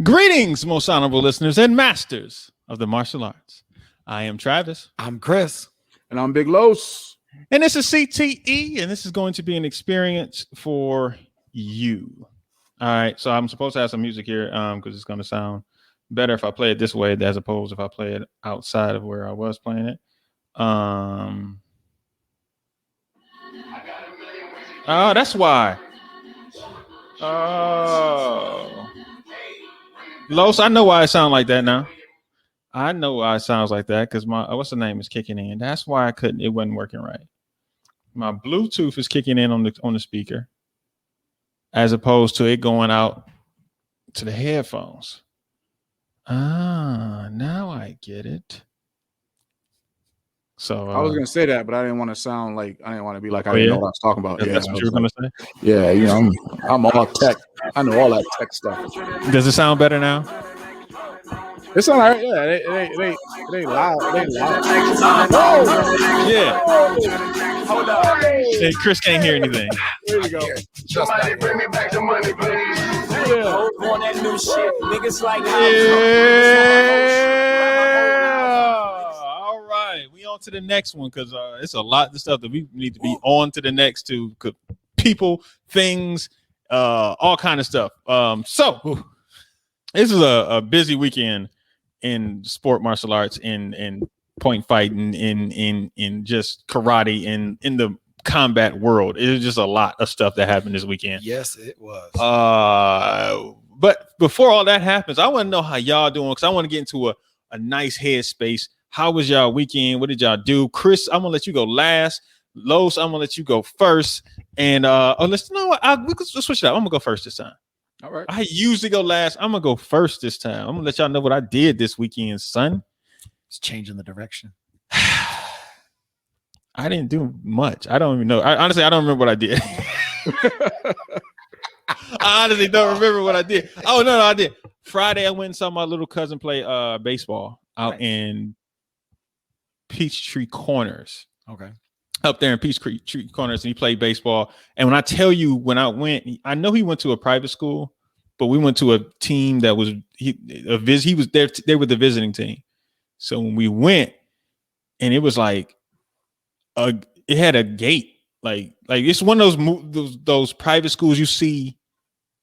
Greetings, most honorable listeners and masters of the martial arts. I am Travis. I'm Chris. And I'm Big Los. And this is CTE, and this is going to be an experience for you. All right, so I'm supposed to have some music here because it's going to sound better if I play it this way as opposed if I play it outside of where I was playing it. Oh, that's why. Oh. Los, I know why it sounds like that now. I know why it sounds like that because my what's the name is kicking in. That's why it wasn't working right. My Bluetooth is kicking in on the speaker as opposed to it going out to the headphones. Ah, now I get it. So I was gonna say that, but I didn't want to sound like I didn't want to be like I didn't know what I was talking about. That's what you were gonna say. Yeah, you know, I'm all tech. I know all that tech stuff. Does it sound better now? It's all right. Yeah, they loud. They loud. Whoa! Yeah. Hold on. Hey, Chris can't hear anything. There you go. Somebody bring me back the money, please. Yeah. On that new shit, niggas like All right, we on to the next one because it's a lot of stuff that we need to be on to the next to people, things, all kind of stuff. So this is a busy weekend in sport martial arts, in point fighting, in just karate, in the combat world. It was just a lot of stuff that happened this weekend. Yes, it was. But before all that happens, I want to know how y'all doing because I want to get into a nice headspace. How was y'all weekend? What did y'all do? Chris, I'm gonna let you go last. Los, I'm gonna let you go first. And let's switch it up. I'm gonna go first this time. All right. I usually go last. I'm gonna go first this time. I'm gonna let y'all know what I did this weekend, son. It's changing the direction. I didn't do much. I don't even know. Honestly, I don't remember what I did. I honestly don't remember what I did. Oh, no, I did. Friday, I went and saw my little cousin play baseball out in Peachtree Corners. Okay. Up there in Peachtree Corners, and he played baseball. And when I tell you, when I went, I know he went to a private school, but we went to a team that was he was there. They were the visiting team. So when we went, and it was like it had a gate, like it's one of those private schools you see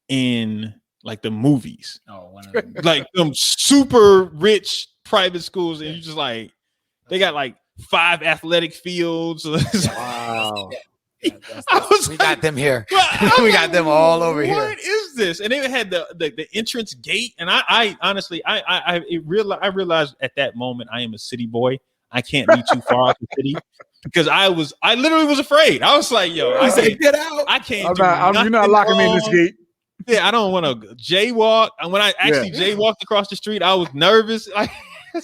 in like the movies. Oh, like them super rich private schools, and you just like they got like 5 athletic fields. Wow. We got them here. We got them all over here. What is this? And they had the entrance gate, and I honestly realized at that moment I am a city boy. I can't be too far out the city because I literally was afraid. I was like, yo, I said, get out. I can't. You're not locking me in this gate. Yeah, I don't want to jaywalk. And when I actually jaywalked across the street, I was nervous. I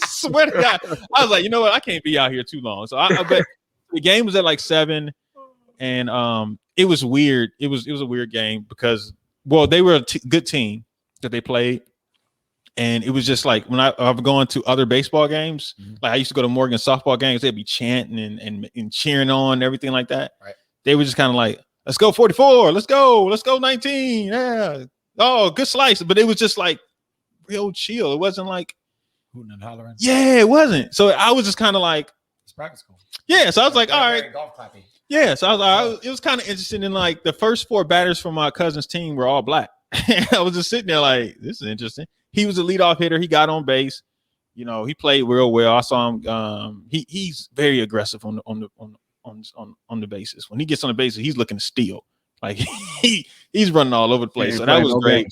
swear to God, I was like, you know what? I can't be out here too long. So I bet the game was at like 7, and it was weird. It was a weird game because they were a good team that they played. And it was just like when I've gone to other baseball games, like I used to go to Morgan softball games, they'd be chanting and cheering on and everything like that. Right. They were just kind of like, let's go 44, let's go 19. Yeah. Oh, good slice. But it was just like real chill. It wasn't like hooting and hollering. Yeah, it wasn't. So I was just kind of like, it's practice school. Yeah. So I was like, all right. Golf clapping. Yeah. So it was kind of interesting. In like the first 4 batters from my cousin's team were all black. I was just sitting there like, this is interesting. He was a leadoff hitter. He got on base. You know, he played real well. I saw him. He's very aggressive on the bases. When he gets on the bases, he's looking to steal. Like he's running all over the place. So that was great.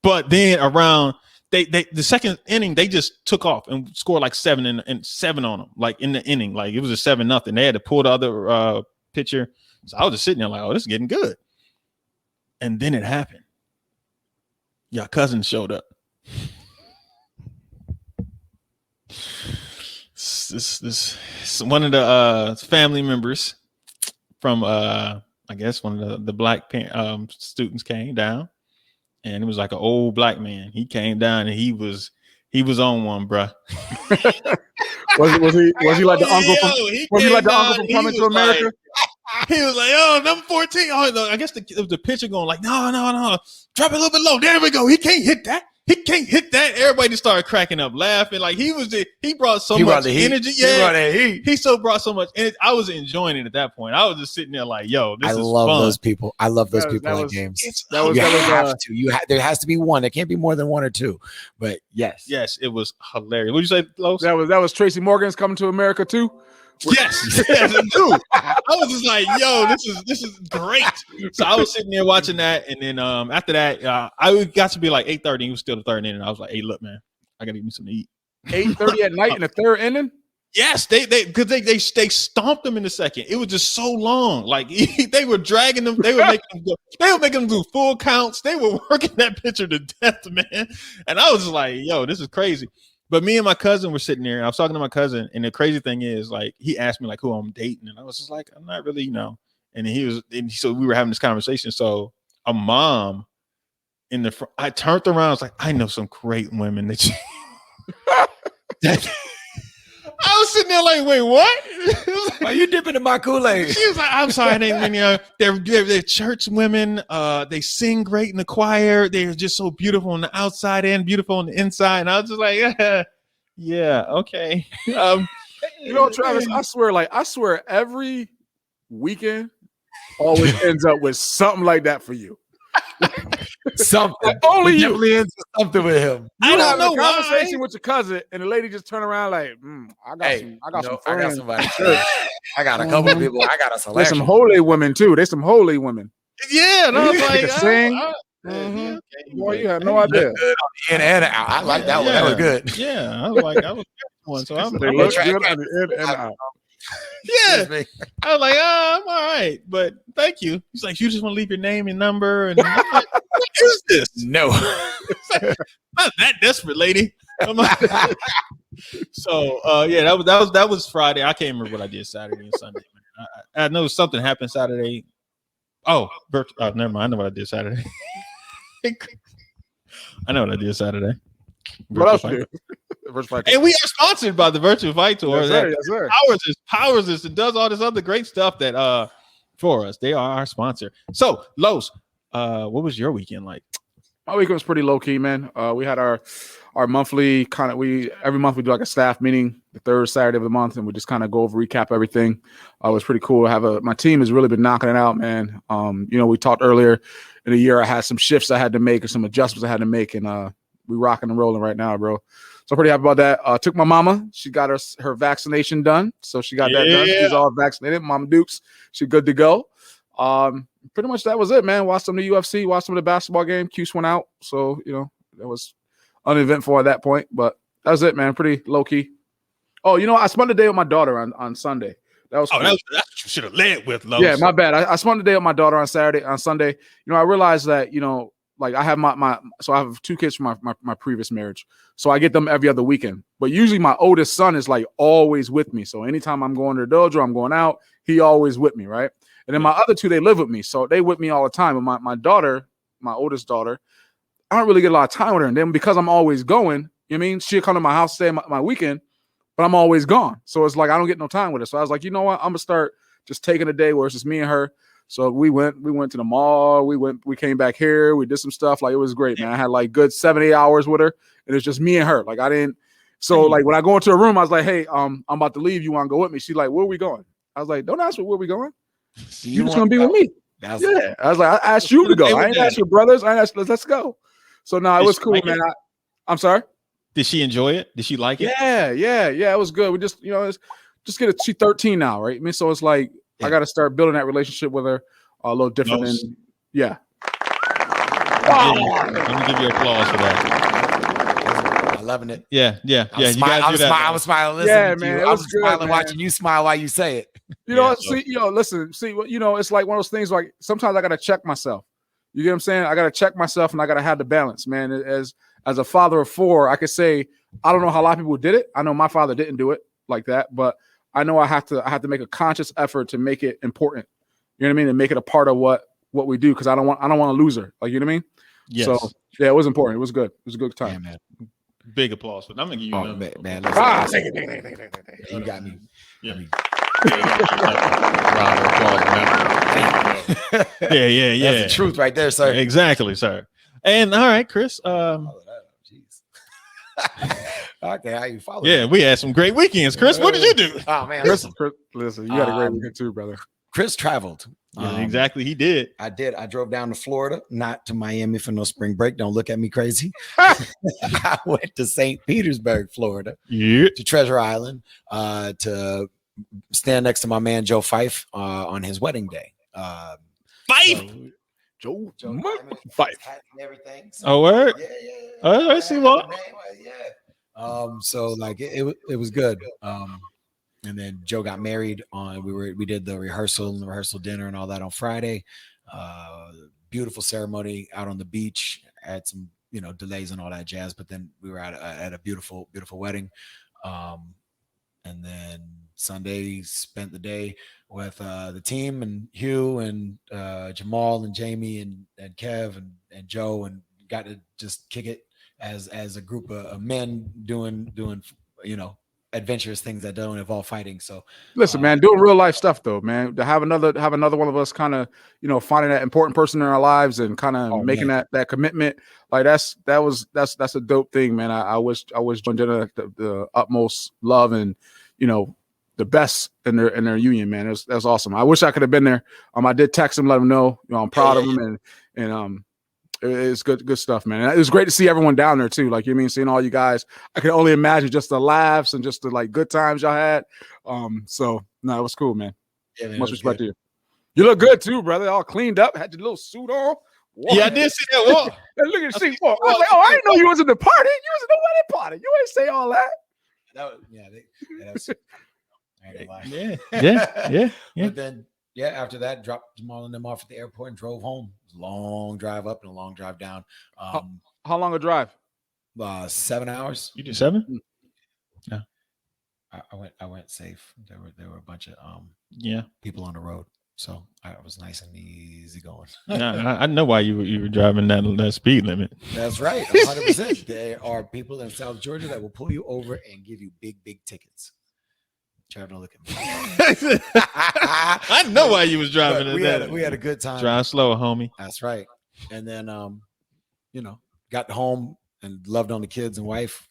But then around the second inning, they just took off and scored like 7 and 7 on them. Like in the inning, like it was a 7-0. They had to pull the other pitcher. So I was just sitting there like, oh, this is getting good. And then it happened. Your cousin showed up. This one of the family members from I guess one of the black students came down, and it was like an old black man. He came down and he was on one, bruh. was he like the uncle from Coming to America? Like, he was like, oh, number 14. Oh, no, I guess it was the pitcher going like, no, drop it a little bit low. There we go. He can't hit that. he can't hit that. Everybody just started cracking up, laughing. Like he brought so much energy. He brought so much energy. I was enjoying it at that point. I was just sitting there like, yo, this is fun. Those people. I love those people in games. There has to be one. There can't be more than one or two. But yes, it was hilarious. What did you say, Los? That was Tracy Morgan's Coming to America too. Yes, dude. I was just like, yo, this is great. So I was sitting there watching that, and then after that, I got to be like 8:30. He was still the third inning. I was like, hey, look, man, I gotta give me something to eat. 8:30 at night in the third inning. Yes, they stomped them in the second. It was just so long. Like they were dragging them. They were making them do full counts. They were working that pitcher to death, man. And I was just like, yo, this is crazy. But me and my cousin were sitting there. I was talking to my cousin, and the crazy thing is, like, he asked me like who I'm dating, and I was just like, I'm not really, And so we were having this conversation. So a mom in the front, I turned around. I was like, I know some great women that you. I was sitting there like, wait, what? Are you dipping in my Kool-Aid? She was like, I'm sorry, they're church women. They sing great in the choir. They're just so beautiful on the outside and beautiful on the inside. And I was just like, yeah, okay. Travis, I swear every weekend always ends up with something like that for you. Something. Only you. Definitely ends something with him. I don't know why. Conversation with your cousin, and the lady just turn around like, I got some friends. I got somebody. I got a couple of people. I got a selection. There's some holy women too. There's some holy women. Yeah, and I was like, sing. Boy, you have no idea. In and out. I like that one. That was good. Yeah, I was like, I was one. So they look good on the in and out. Yeah, I was like, I'm all right, but thank you. He's like, you just want to leave your name and number, and I'm like, what is this? No, not that desperate, lady. So, that was Friday. I can't remember what I did Saturday and Sunday. I know something happened Saturday. Oh, never mind. I know what I did Saturday. I know what I did Saturday. What else? And we are sponsored by the Virtual Fight Tour. Yes, sir. Powers us and does all this other great stuff that for us. They are our sponsor. So, Los, what was your weekend like? My weekend was pretty low key, man. We had our monthly every month we do like a staff meeting the third Saturday of the month, and we just kind of go over, recap everything. It was pretty cool. My team has really been knocking it out, man. We talked earlier in the year. I had some shifts I had to make or some adjustments I had to make, and we rocking and rolling right now, bro. So I'm pretty happy about that. Took my mama. She got her vaccination done. So she got that done. She's all vaccinated. Mama Dukes. She's good to go. Pretty much that was it, man. Watched some of the UFC, watched some of the basketball game. Cuse went out. So, that was uneventful at that point. But that was it, man. Pretty low key. Oh, I spent the day with my daughter on Sunday. That was cool. That's what you should have led with, Los. Yeah, my bad. I spent the day with my daughter on Sunday. I realized that, like I have so I have 2 kids from my previous marriage. So I get them every other weekend. But usually my oldest son is like always with me. So anytime I'm going to the dojo, I'm going out, he always with me, right? And then my other 2, they live with me. So they with me all the time. And my daughter, my oldest daughter, I don't really get a lot of time with her. And then because I'm always going, she'll come to my house, stay my weekend, but I'm always gone. So it's like I don't get no time with her. So I was like, you know what? I'm gonna start just taking a day where it's just me and her. So we went to the mall. We came back here. We did some stuff. Like it was great, man. I had like good 7-8 hours with her, and it's just me and her. Like I didn't. So like when I go into a room, I was like, hey, I'm about to leave. You want to go with me? She's like, where are we going? I was like, don't ask me where we going. You just gonna be with me. Yeah. I was like, I asked you to go. I ain't asked your brothers. I asked. Let's go. So no, it was cool, man. I'm sorry. Did she enjoy it? Did she like it? Yeah. It was good. We just, she's 13 now, right? So it's like I got to start building that relationship with her a little different. Than, yeah. Let me give you applause for that. I'm loving it. Yeah. I'm smiling. Listening yeah, to man. You. I'm smiling, watching you smile while you say it. Listen. It's like one of those things. Like sometimes I got to check myself. You get what I'm saying? I got to check myself, and I got to have the balance, man. As a father of 4, I could say I don't know how a lot of people did it. I know my father didn't do it like that, but I know I have to make a conscious effort to make it important. You know what I mean? And make it a part of what we do, because I don't want to lose her. Like, you know what I mean? Yes. So yeah, it was important. It was good. It was a good time. Yeah, man. Big applause. But I'm gonna give you man. You got me. Yeah. Round of applause, man. Yeah. That's the truth right there, sir. Exactly, sir. And all right, Chris. Okay, how you follow? Yeah, we had some great weekends. Chris, what did you do? Oh man, Chris, listen, you had a great weekend too, brother. Chris traveled. Yeah, exactly, he did. I did. I drove down to Florida, not to Miami for no spring break. Don't look at me crazy. I went to St. Petersburg, Florida, Yeah. to Treasure Island, to stand next to my man Joe Fife on his wedding day. Fife. Joe Fife and everything. So, Oh, word. Yeah. Oh, I see what. Yeah. So like it was good. And then Joe got married on. We did the rehearsal dinner and all that on Friday. Beautiful ceremony out on the beach. Had some delays and all that jazz, but then we were at a beautiful wedding. And then Sunday spent the day with the team and Hugh and Jamal and Jamie and Kev and Joe, and got to just kick it as a group of men doing adventurous things that don't involve fighting. So listen, man, doing real life stuff though, man. To have another one of us kind of finding that important person in our lives and kind of making that commitment, like that's a dope thing, man. I wish John did the utmost love and the best in their union, man. That's awesome. I wish I could have been there. I did text him, let him know I'm proud of him, and it's good stuff, man. And it was great to see everyone down there too. Like, seeing all you guys. I can only imagine just the laughs and just the like good times y'all had. So no, it was cool, man. Yeah, man, much respect to you. You look good too, brother. All cleaned up. Had your little suit on. Whoa. Yeah, I did see that. Whoa. Look at the I was like, I didn't know you was in the party. You was in the wedding party. You ain't say all that. Yeah. But then, after that, dropped Jamal and them off at the airport and drove home. It was a long drive up and a long drive down. How long a drive? 7 hours. You did 7? Yeah. I went safe. There were a bunch of people on the road, so I was nice and easy going. I know why you were driving that speed limit. That's right, 100%. There are people in South Georgia that will pull you over and give you big tickets. Traveling, look at me. I know why you was driving. We had a good time. Drive slow, homie. That's right. And then got home and loved on the kids and wife.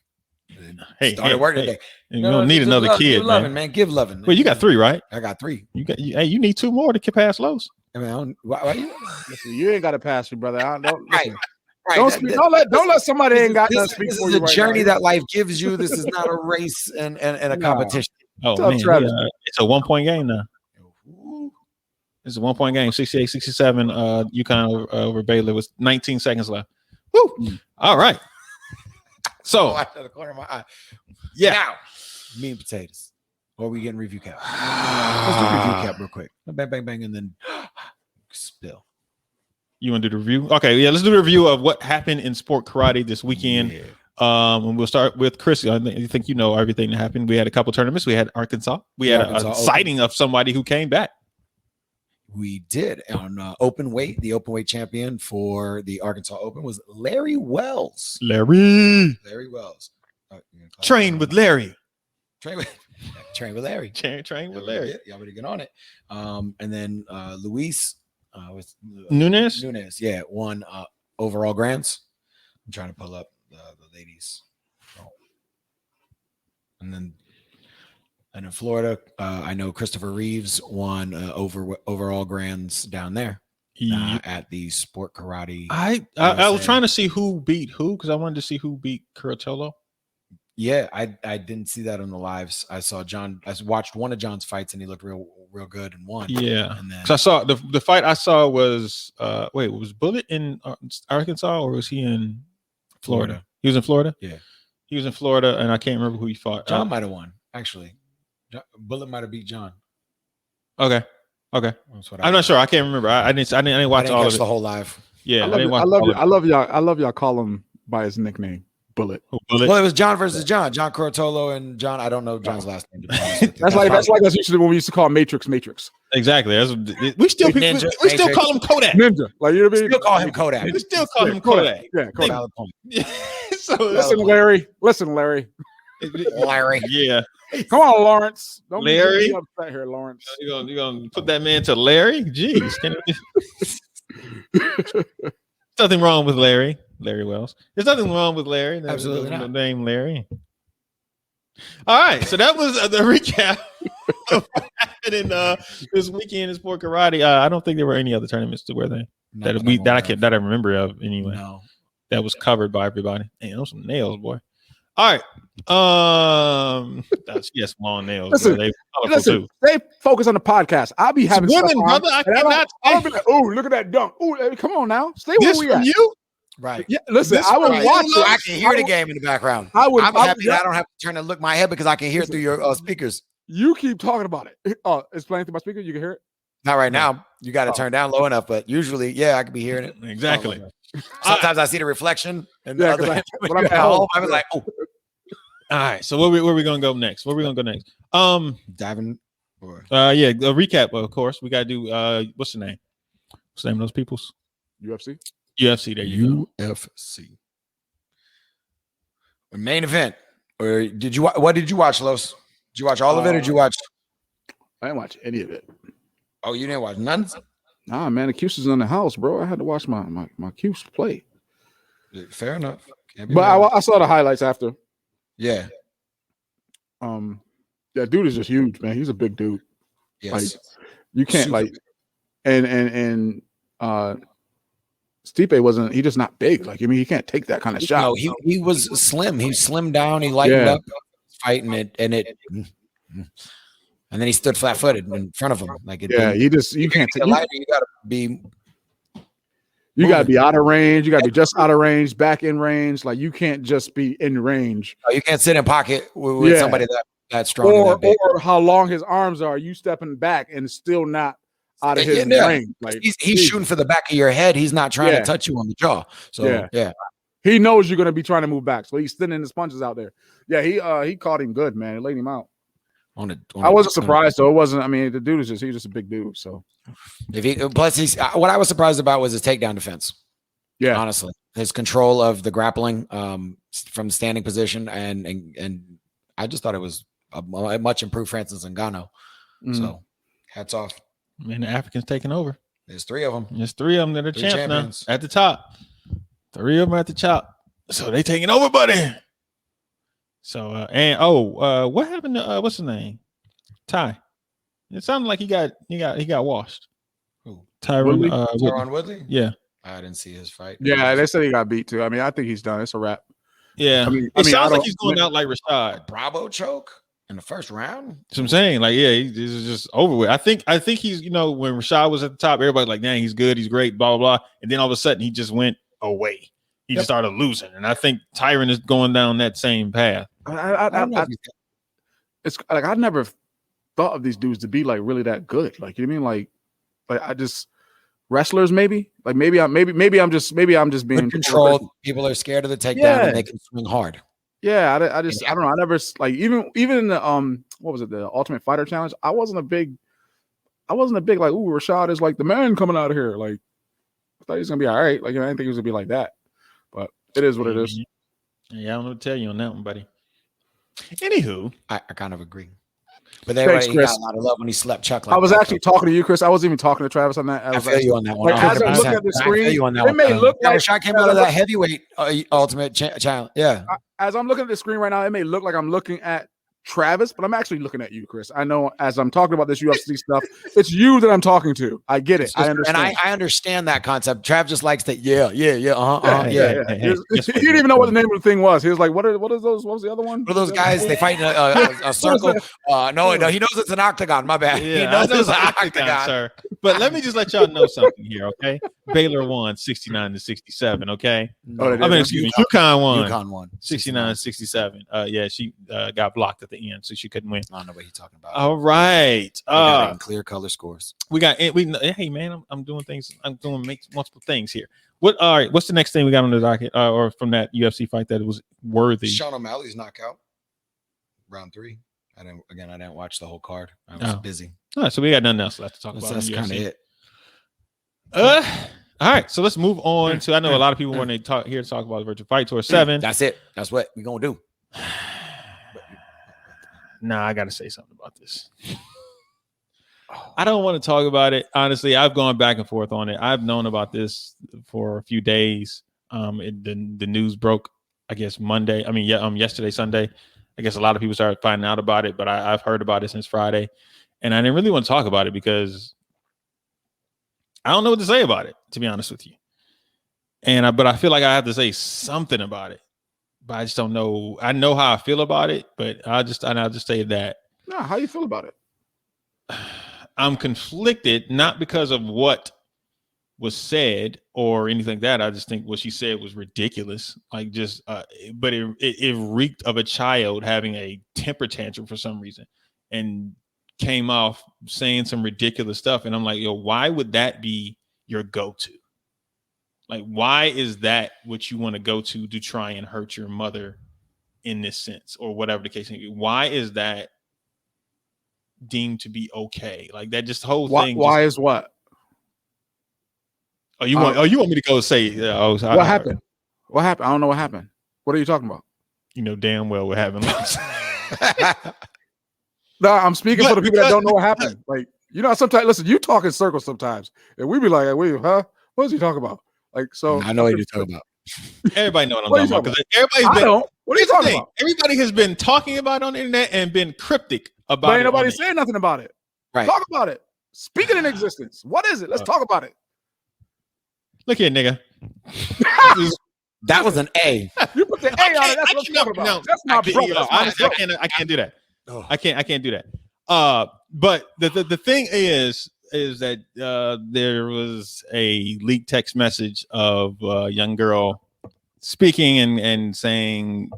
And started working today. You don't need another kid, give loving, man. Give loving. Well, you got 3, right? I got 3. You need 2 more to pass Lowe's. I mean, why you? Listen, you ain't got to pass me, brother. Don't Right. Don't let somebody ain't got nothing to speak for you. This is a journey that life gives you. This is not a race and a competition. Oh, man. It's a 1-point game now. It's a 1-point game. 68-67. UConn over Baylor with 19 seconds left. Woo! All right. So, out of the corner of my eye. Yeah. Now, meat and potatoes. Or are we getting review cap? Let's do review cap real quick. Bang, and then spill. You want to do the review? Okay, yeah, let's do the review of what happened in sport karate this weekend. Yeah. And we'll start with Chris. I think you know everything that happened. We had a couple tournaments. We had Arkansas. We had a sighting of somebody who came back. We did on open weight. The open weight champion for the Arkansas Open was Larry Wells. Larry Wells. Train with Larry. Train with Larry. Train with Larry. Y'all better get on it. And then Luis with Nunes. Yeah, won overall grands. I'm trying to pull up the ladies. And then in Florida, I know Christopher Reeves won overall grands down there at the Sport Karate. I was trying to see who beat who because I wanted to see who beat Curatolo. Yeah, I didn't see that on the lives. I saw John. I watched one of John's fights and he looked real good and won. Yeah, and then I saw the fight I saw was was Bullet in Arkansas or was he in Florida? He was in Florida. Yeah, he was in Florida, and I can't remember who he fought. John might have won actually. Bullet might have beat John. Okay. I'm not sure. I can't remember. I didn't watch all of it. The whole live. Yeah, I love y'all call him by his nickname. Bullet. Bullet. Well, it was John versus John. John Curatolo and John. I don't know John's last name. That's like us when we used to call Matrix. Exactly. We still Ninja, we still call him Kodak. Ninja. Like you know what I mean? Still call him Kodak. We still call him Kodak. Yeah, Kodak. So listen, Larry. Larry. Yeah. Come on, Lawrence. Don't Larry. be upset here, Lawrence. You gonna put that man to Larry? Jeez. Nothing wrong with Larry. Larry Wells. There's nothing wrong with Larry. Absolutely no not. name Larry. All right, so that was the recap of what happened in this weekend in sport karate. I don't think there were any other tournaments to where they that I remember of anyway. No. That was covered by everybody. Hey, those some nails, boy. All right. Yes, long nails. Listen, They colorful too. Stay focused on the podcast. I'll be having women, stuff on, brother. I and cannot. I'll be like, oh, look at that dunk. Oh, come on now. Stay where This we from at. you? Right. Yeah, listen, This I will from watch you, it. I can hear the game in the background. I'm happy that I don't have to turn and look my head because I can hear through your speakers. You keep talking about it. Oh, it's playing through my speaker. You can hear it. Not right now. You got to turn down low enough, but usually, yeah, I could be hearing it. Exactly. Sometimes I see the reflection, and Yeah, when I'm I'm at home, I was like, oh. All right. So where we gonna go next? Where we gonna go next? Diving. Yeah, a recap. Of course, we gotta do. What's the name? What's the name of those peoples? UFC. UFC. There you go. UFC. The main event. Or did you? What did you watch, Los? Did you watch all of it, or did you watch? I didn't watch any of it. Oh, you didn't watch none? Nah, man, the Cuse is in the house, bro. I had to watch my Cuse play. Fair enough. But I saw the highlights after. Yeah. That dude is just huge, man. He's a big dude. Yes. Like, you can't and Stipe wasn't. He just not big. Like, I mean, he can't take that kind of shot. No, he was slim. He slimmed down. He lightened up fighting it, and then he stood flat footed in front of him. Like, you can't. You gotta be out of range. You gotta be just out of range, back in range. Like, you can't just be in range. You can't sit in pocket with somebody that strong or how long his arms are. You stepping back and still not out of his range. Like, he's shooting for the back of your head. He's not trying to touch you on the jaw. So yeah. He knows you're gonna be trying to move back, so he's thinning his punches out there. Yeah, he caught him good, man. It laid him out. I wasn't surprised though. It wasn't. I mean, the dude is he's just a big dude. So plus what I was surprised about was his takedown defense. Yeah, honestly, his control of the grappling from standing position, and I just thought it was a much improved Francis Ngannou. So hats off. Man, the Africans taking over. There's three of them. There's three of them that are champions now at the top. Three of them at the top. So they taking over, buddy. So what happened to what's his name? Ty. It sounded like he got washed. Who? Tyron Woodley? Yeah. I didn't see his fight. Yeah, they said he got beat too. I mean, I think he's done. It's a wrap. Yeah. It sounds like he's going out like Rashad. Bravo choke in the first round. That's what I'm saying. Like, yeah, this is just over with. I think he's, when Rashad was at the top, everybody's like, dang, he's good, he's great, blah, blah, blah. And then all of a sudden he just went away. He just started losing. And I think Tyron is going down that same path. It's like I never thought of these dudes to be like really that good. Like, you know what I mean? Like I just wrestlers maybe. Like maybe I'm just being controlled. People are scared of the takedown and they can swing hard. Yeah, I don't know. I never like even in the what was it, the Ultimate Fighter Challenge? I wasn't a big like, ooh, Rashad is like the man coming out of here. Like, I thought he was gonna be all right. Like, I didn't think he was gonna be like that. But it is what it is. Yeah, I don't know what to tell you on that one, buddy. Anywho, I kind of agree. But he got a lot of love when he slept Chuck. Like I was actually talking to you, Chris. I wasn't even talking to Travis on that. I feel you on that one. Like, as I'm looking at the screen, it may look like Rashad came out of that heavyweight Ultimate Challenge. Yeah. As I'm looking at the screen right now, it may look like I'm looking at Travis, but I'm actually looking at you, Chris. I know as I'm talking about this UFC stuff, it's you that I'm talking to. I get it. I understand. And I understand that concept. Trav just likes that. Yeah. He didn't even know what the name of the thing was. He was like, what are those? What was the other one? What are those guys? They fight in a circle. No, he knows it's an octagon. My bad. Yeah, he knows it's an octagon, sir. But let me just let y'all know something here, okay? Baylor won 69-67, okay? Excuse me. UConn won 69-67. Yeah, she got blocked at the end, so she couldn't win. I don't know what he's talking about. All right. Clear color scores. Hey man, I'm doing multiple things here. All right, what's the next thing we got on the docket or from that UFC fight that was worthy? Sean O'Malley's knockout. Round 3. I didn't watch the whole card. I was busy. All right, so we got nothing else left to talk about. That's kind of it. All right, so let's move on to. I know a lot of people want to talk about the Virtual Fight Tour 7. That's it. That's what we're gonna do. Nah, I got to say something about this. I don't want to talk about it. Honestly, I've gone back and forth on it. I've known about this for a few days. The news broke, I guess Monday. I mean, yesterday, Sunday. I guess a lot of people started finding out about it, but I've heard about it since Friday, and I didn't really want to talk about it because I don't know what to say about it, to be honest with you. But I feel like I have to say something about it, but I just don't know. I know how I feel about it, but I'll just say that. No, how you feel about it? I'm conflicted, not because of what was said or anything like that. I just think what she said was ridiculous. Like but it reeked of a child having a temper tantrum for some reason and came off saying some ridiculous stuff. And I'm like, yo, why would that be your go-to? Like, why is that what you want to go to try and hurt your mother in this sense or whatever the case may be? Why is that deemed to be okay? Like that, just the whole thing. Why is what? Oh, you want me to go say? What happened? What happened? I don't know what happened. What are you talking about? You know damn well what happened. No, I'm speaking for the people that don't know what happened. Like, you know, sometimes listen, you talk in circles sometimes, and we be like, "Wait, huh? What is he talking about?" Like, so I know what you're talking about. Everybody know what I'm talking about because What are you talking about? Everybody has been talking about it on the internet and been cryptic about it. But ain't nobody saying nothing about it. Right? Talk about it. Speak it in existence. What is it? Let's talk about it. Look here, nigga. That was an A. You put the A on it. That's what I'm talking about. That's my brother. I can't do that. Oh. I can't do that. But the thing is that there was a leaked text message of a young girl speaking and saying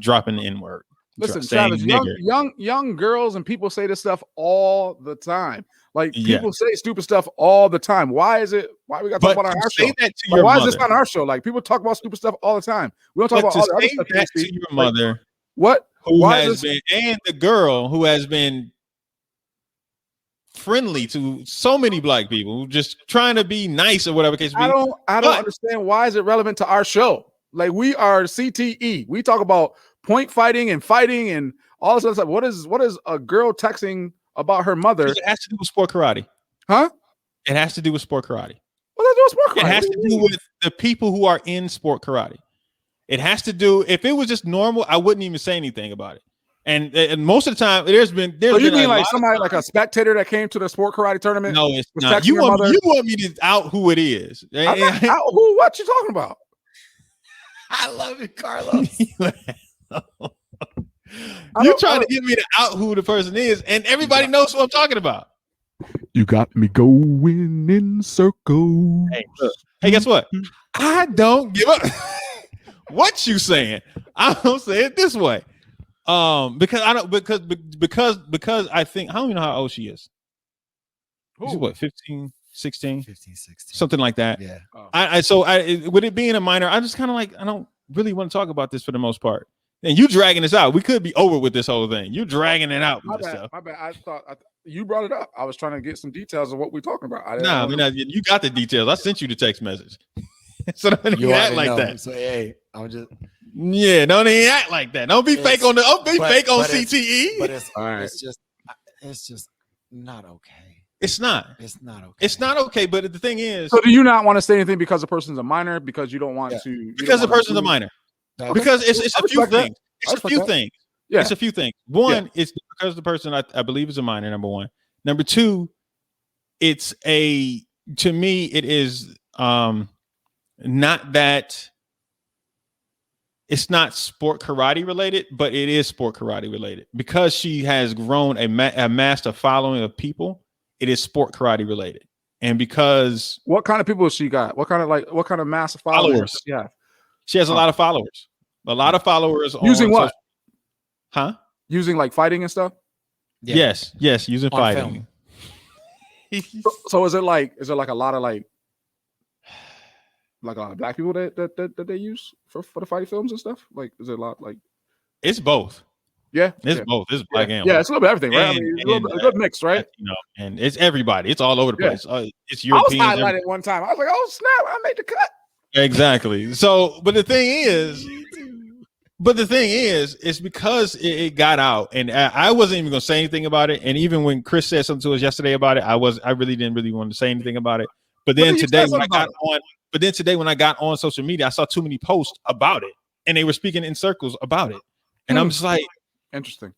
dropping the N-word. Listen, Travis, young girls and people say this stuff all the time. Like people say stupid stuff all the time. Why we got to talk about it on our show? Like, why is this on our show? Like people talk about stupid stuff all the time. We don't talk about all the other stuff. That to your mother, like, what? Who has been, and the girl who has been friendly to so many black people, just trying to be nice or whatever case. I don't understand why is it relevant to our show? Like we are CTE. We talk about point fighting and all this other stuff. What is a girl texting about her mother? It has to do with sport karate. Huh? It has to do with sport karate. What does it do with sport karate? It has to do with the people who are in sport karate. It has to do. If it was just normal, I wouldn't even say anything about it. And most of the time, there's been. So you mean like somebody like a spectator that came to the sport karate tournament? No, it's not. You want me to out who it is? Who? What you talking about? I love it, Carlos. You're trying to get me to out who the person is, and everybody knows what I'm talking about. You got me going in circles. Hey, guess what? I don't give up. What you saying? I don't say it this way. Because I don't because I think I don't even know how old she is. She's what, 15, 16? 15, 16. Something like that. Yeah. With it being a minor, I just kind of like I don't really want to talk about this for the most part. And you dragging this out. We could be over with this whole thing. You're dragging it out. My bad. I thought you brought it up. I was trying to get some details of what we're talking about. You got the details. I sent you the text message. So don't even act like that. So hey, I'm just don't even act like that. Don't be fake on CTE. But it's just not okay. It's not. It's not okay. It's not okay. But the thing is, so do you not want to say anything because the person's a minor? Because you don't want to? Because the person's a minor. Okay. Because it's a few things. It's a few things. Yeah. It's a few things. One, it's because the person I believe is a minor. Number one. Number two, to me it is not that. It's not sport karate related, but it is sport karate related because she has grown amassed a following of people. It is sport karate related, and because what kind of people she got? What kind of mass followers? Yeah, she has a lot of followers. A lot of followers using what? Using like fighting and stuff. Yeah. Yes, using fighting. So is it like a lot of like a lot of black people that they use for the fight films and stuff? Like, is it a lot like? It's both. Yeah, it's both. It's black and white. Yeah, it's a little bit of everything, right? It's a good mix, right? And it's everybody. It's all over the place. It's European. I was highlighted one time. I was like, "Oh snap! I made the cut." Exactly. So, but the thing is, it's because it got out, and I wasn't even going to say anything about it. And even when Chris said something to us yesterday about it, I really didn't want to say anything about it. But then today, when I got on, But then today when I got on social media, I saw too many posts about it, and they were speaking in circles about it, and I'm just like, interesting.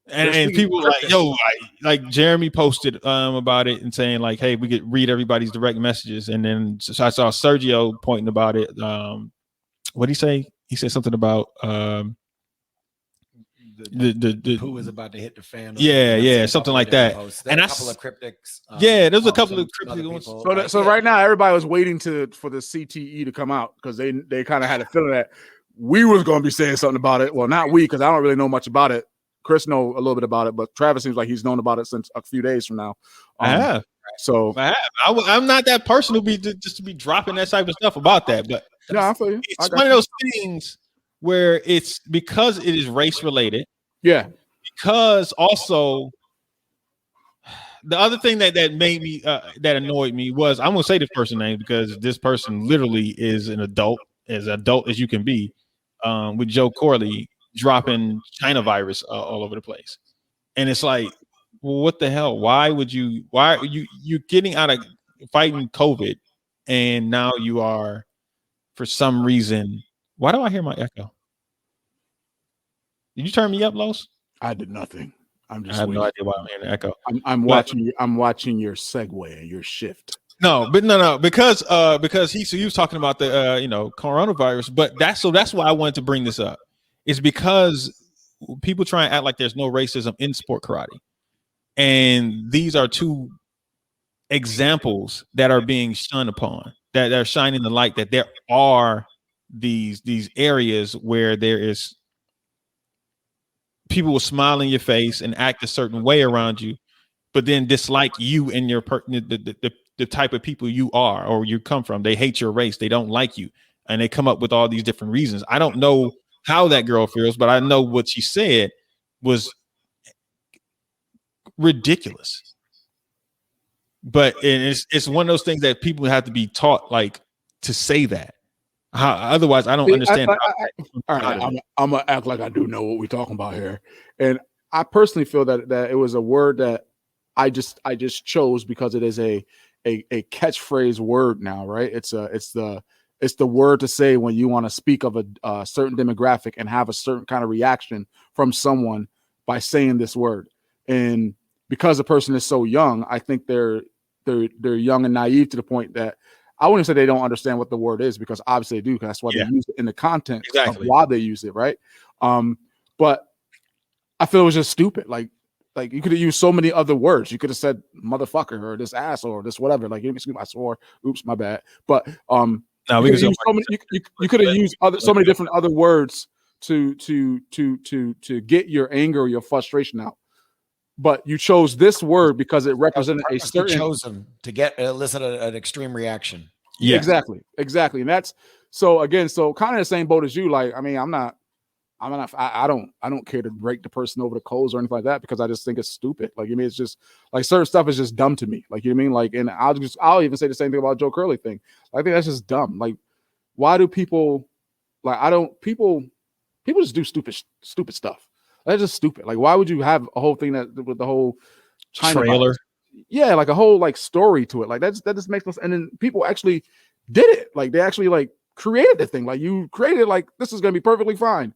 And people were like, yo, like Jeremy posted about it and saying like, hey, we could read everybody's direct messages. And then I saw Sergio pointing about it. What did he say? He said something about who was about to hit the fan. Yeah, something like that. And a couple of cryptics. There's a couple of cryptic ones. So right now everybody was waiting for the CTE to come out because they kind of had a feeling that we was going to be saying something about it. Well, not we, because I don't really know much about it. Chris know a little bit about it, but Travis seems like he's known about it since a few days from now. I have. So I'm not that person who be just to be dropping that type of stuff about that. But yeah, I feel you. It's one of those things where it's because it is race related. Yeah. Because also the other thing that made me that annoyed me was I'm gonna say this person's name because this person literally is an adult, as adult as you can be, with Joe Corley dropping China virus all over the place. And it's like, well, what the hell? Why are you getting out of fighting COVID and now you are, for some reason, why do I hear my echo? Did you turn me up, Los? I did nothing. I have no idea why I'm hearing the echo. I'm watching your segue and your shift. No, because he was talking about the coronavirus, but that's why I wanted to bring this up. It's because people try and act like there's no racism in sport karate. And these are two examples that are being shunned upon, that are shining the light that there are these areas where there is people will smile in your face and act a certain way around you, but then dislike you and your the type of people you are or you come from. They hate your race. They don't like you. And they come up with all these different reasons. I don't know how that girl feels, but I know what she said was ridiculous. But it's one of those things that people have to be taught, like, to say that. Otherwise, I don't understand. All right, I'm gonna act like I do know what we're talking about here, and I personally feel that it was a word that I just chose because it is a catchphrase word now, right? It's the word to say when you want to speak of a certain demographic and have a certain kind of reaction from someone by saying this word. And because the person is so young, I think they're young and naive to the point that I wouldn't say they don't understand what the word is, because obviously they do, because that's why they use it in the content of why they use it, right? But I feel it was just stupid. Like you could have used so many other words. You could have said motherfucker or this ass or this whatever. Like, excuse me, I swore. Oops, my bad. But you could have used so many different other words to get your anger or your frustration out. But you chose this word because it represented a certain chosen to elicit an extreme reaction. Yeah, exactly. And that's so kind of the same boat as you. Like, I mean, I don't care to break the person over the coals or anything like that, because I just think it's stupid. Like, I mean, it's just like certain stuff is just dumb to me. Like, you know what I mean? Like, and I'll even say the same thing about Joe Curley thing. I think that's just dumb. Like, why do people people just do stupid stuff? That's just stupid. Like, why would you have a whole thing that with the whole China trailer? Virus? Yeah, like a whole like story to it. Like that just makes us. And then people actually did it. Like, they actually like created the thing. Like, you created like this is gonna be perfectly fine.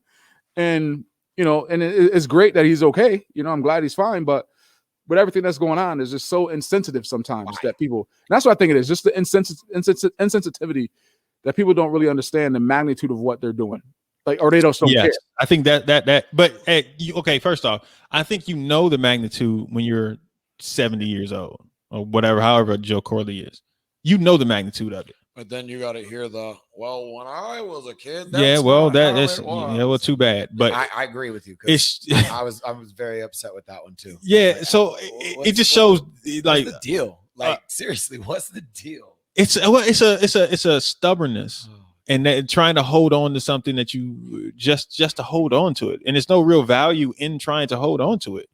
And and it's great that he's okay. I'm glad he's fine. But with everything that's going on, is just so insensitive sometimes that people. And that's what I think it is. Just the insensitivity that people don't really understand the magnitude of what they're doing. Like, or they don't care. I think that. But okay, first off, I think the magnitude when you're 70 years old or whatever, however Joe Corley is. The magnitude of it. But then you got to hear when I was a kid. That's too bad. But I agree with you. I was very upset with that one too. Yeah, like, so it just shows like what's the deal. Like, seriously, what's the deal? It's a stubbornness. And that trying to hold on to something that you just to hold on to it, and there's no real value in trying to hold on to it.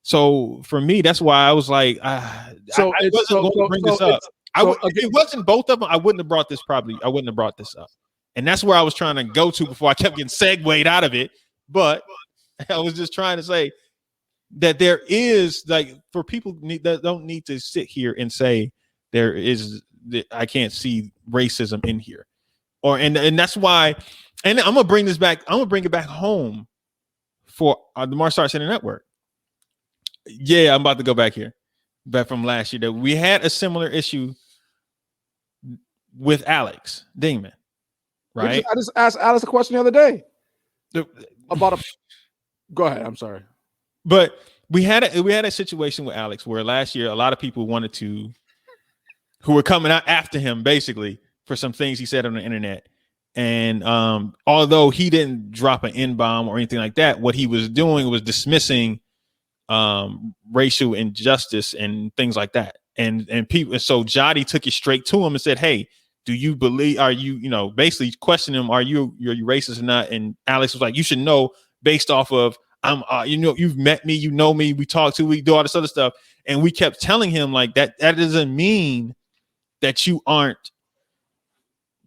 So for me, that's why I was like, I wasn't going to bring this up. If it wasn't both of them, I wouldn't have brought this up. And that's where I was trying to go to before I kept getting segued out of it. But I was just trying to say that there is, like, for people that don't need to sit here and say there is I can't see racism in here, and that's why. And I'm gonna bring this back. I'm gonna bring it back home for the Martial Arts Center Network. Yeah, I'm about to go back here, back from last year that we had a similar issue with Alex Dingman, right? I just asked Alice a question the other day about a. Go ahead. I'm sorry, but we had a situation with Alex where last year a lot of people who were coming out after him basically for some things he said on the internet. And although he didn't drop an N-bomb or anything like that, what he was doing was dismissing racial injustice and things like that. And people, so Jody took it straight to him and said, "Hey, do you believe? Are you, basically questioning him? Are you racist or not?" And Alex was like, "You should know based off of you've met me, you know me, we talk to, we do all this other stuff." And we kept telling him like that doesn't mean that you aren't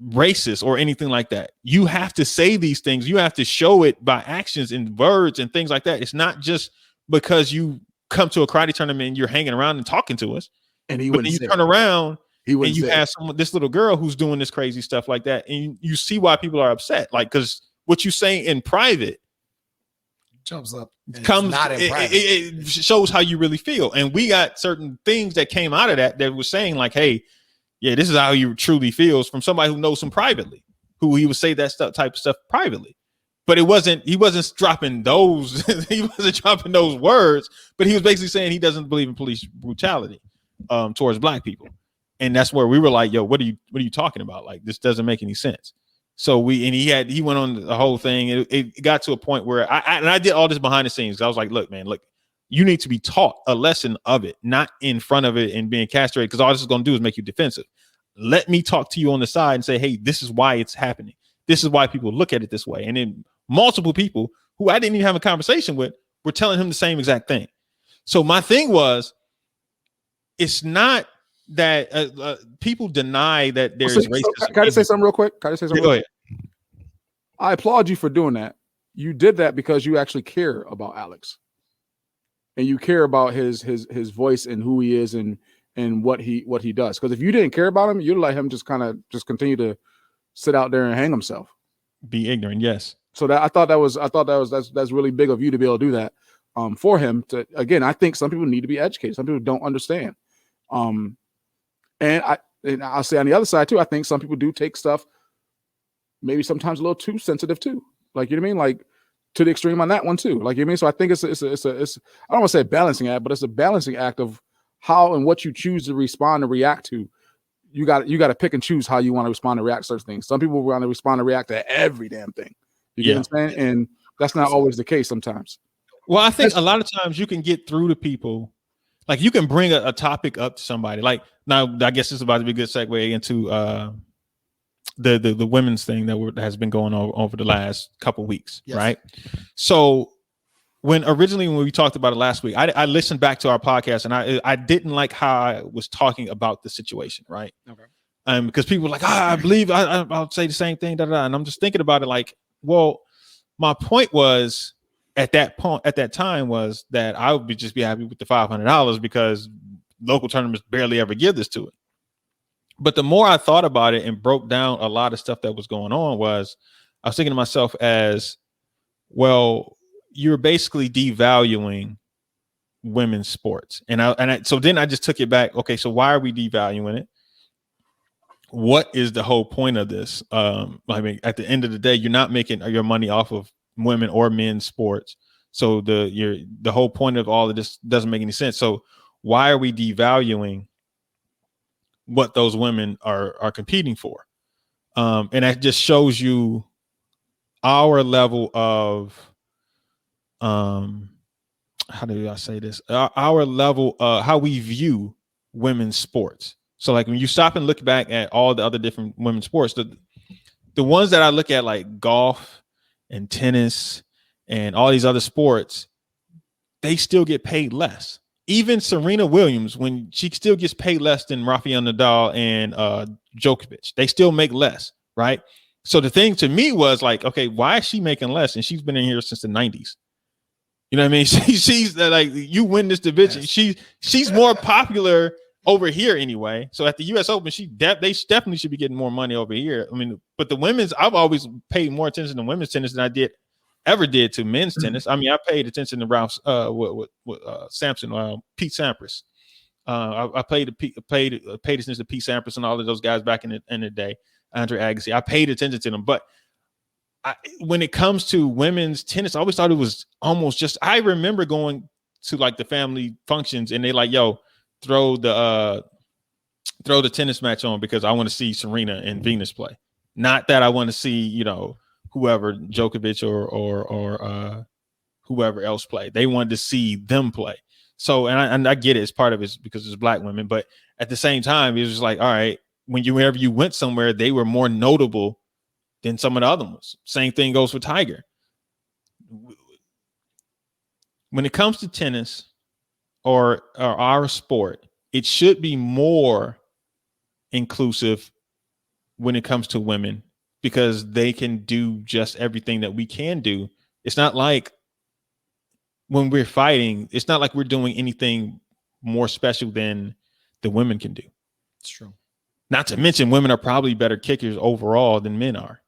racist or anything like that. You have to say these things. You have to show it by actions and words and things like that. It's not just because you come to a karate tournament and you're hanging around and talking to us. And he wouldn't. You turn around and you have this little girl who's doing this crazy stuff like that, and you see why people are upset. Like, because what you say in private jumps up, comes not in private. It shows how you really feel. And we got certain things that came out of that was saying like, "Hey, yeah, this is how he truly feels," from somebody who knows him privately, who he would say that type of stuff privately. But he wasn't dropping those, he wasn't dropping those words, but he was basically saying he doesn't believe in police brutality towards black people. And that's where we were like, "Yo, what are you talking about? Like, this doesn't make any sense." So he went on the whole thing. It got to a point where I did all this behind the scenes. I was like, "Look, man, you need to be taught a lesson of it, not in front of it and being castrated, because all this is going to do is make you defensive. Let me talk to you on the side and say, hey, this is why it's happening. This is why people look at it this way." And then multiple people who I didn't even have a conversation with were telling him the same exact thing. So my thing was, it's not that people deny that there's racism. Can I just say something real quick? Go ahead. I applaud you for doing that. You did that because you actually care about Alex. And you care about his voice and who he is and what he does. Because if you didn't care about him, you'd let him just continue to sit out there and hang himself. Be ignorant, yes. So I thought that's really big of you to be able to do that for him. To again, I think some people need to be educated. Some people don't understand. And I'll say on the other side too, I think some people do take stuff maybe sometimes a little too sensitive too. Like, you know what I mean? Like, to the extreme on that one too. Like, you know what I mean? So I think it's I don't want to say a balancing act, but it's a balancing act of how and what you choose to respond and react to. You got to pick and choose how you want to respond and react to certain things. Some people want to respond and react to every damn thing. You get what I'm saying? And that's not always the case sometimes. Well, I think a lot of times you can get through to people. Like, you can bring a topic up to somebody. Like, now I guess this is about to be a good segue into the women's thing that has been going on over the last couple weeks, yes. Right? So when we talked about it last week, I listened back to our podcast and I didn't like how I was talking about the situation, right? Okay. Because people were like, I believe I'll say the same thing, and I'm just thinking about it like, well, my point was at that time was that I would just be happy with the $500 because local tournaments barely ever give this to it. But the more I thought about it and broke down a lot of stuff that was going on, I was thinking to myself as, well, you're basically devaluing women's sports. So then I just took it back. Okay, so why are we devaluing it? What is the whole point of this? I mean, at the end of the day, you're not making your money off of women or men's sports. So the whole point of all of this doesn't make any sense. So why are we devaluing what those women are competing for? And that just shows you our level of how do I say this? Our level how we view women's sports. So like when you stop and look back at all the other different women's sports, the ones that I look at, like golf and tennis and all these other sports, they still get paid less. Even Serena Williams, when she still gets paid less than Rafael Nadal and Djokovic, they still make less, right? So the thing to me was like, okay, why is she making less? And she's been in here since the 90s. You know what I mean? She's like, you win this division. Yes. She's more popular over here anyway. So at the U.S. Open, they definitely should be getting more money over here. I mean, but the women's, I've always paid more attention to women's tennis than I ever did to men's tennis. I mean, I paid attention to Ralph, Sampson, Pete Sampras. I paid attention to Pete Sampras and all of those guys back in the day. Andre Agassi, I paid attention to them, but when it comes to women's tennis, I always thought it was almost just. I remember going to like the family functions, and they like, yo, throw the tennis match on because I want to see Serena and Venus play. Not that I want to see, you know, whoever Djokovic or whoever else play. They wanted to see them play. So, and I get it. It's part of it because it's black women, but at the same time, it was just like, all right, whenever you went somewhere, they were more notable than some of the other ones. Same thing goes for Tiger. When it comes to tennis or our sport, it should be more inclusive when it comes to women because they can do just everything that we can do. It's not like when we're fighting, it's not like we're doing anything more special than the women can do. It's true. Not to mention women are probably better kickers overall than men are.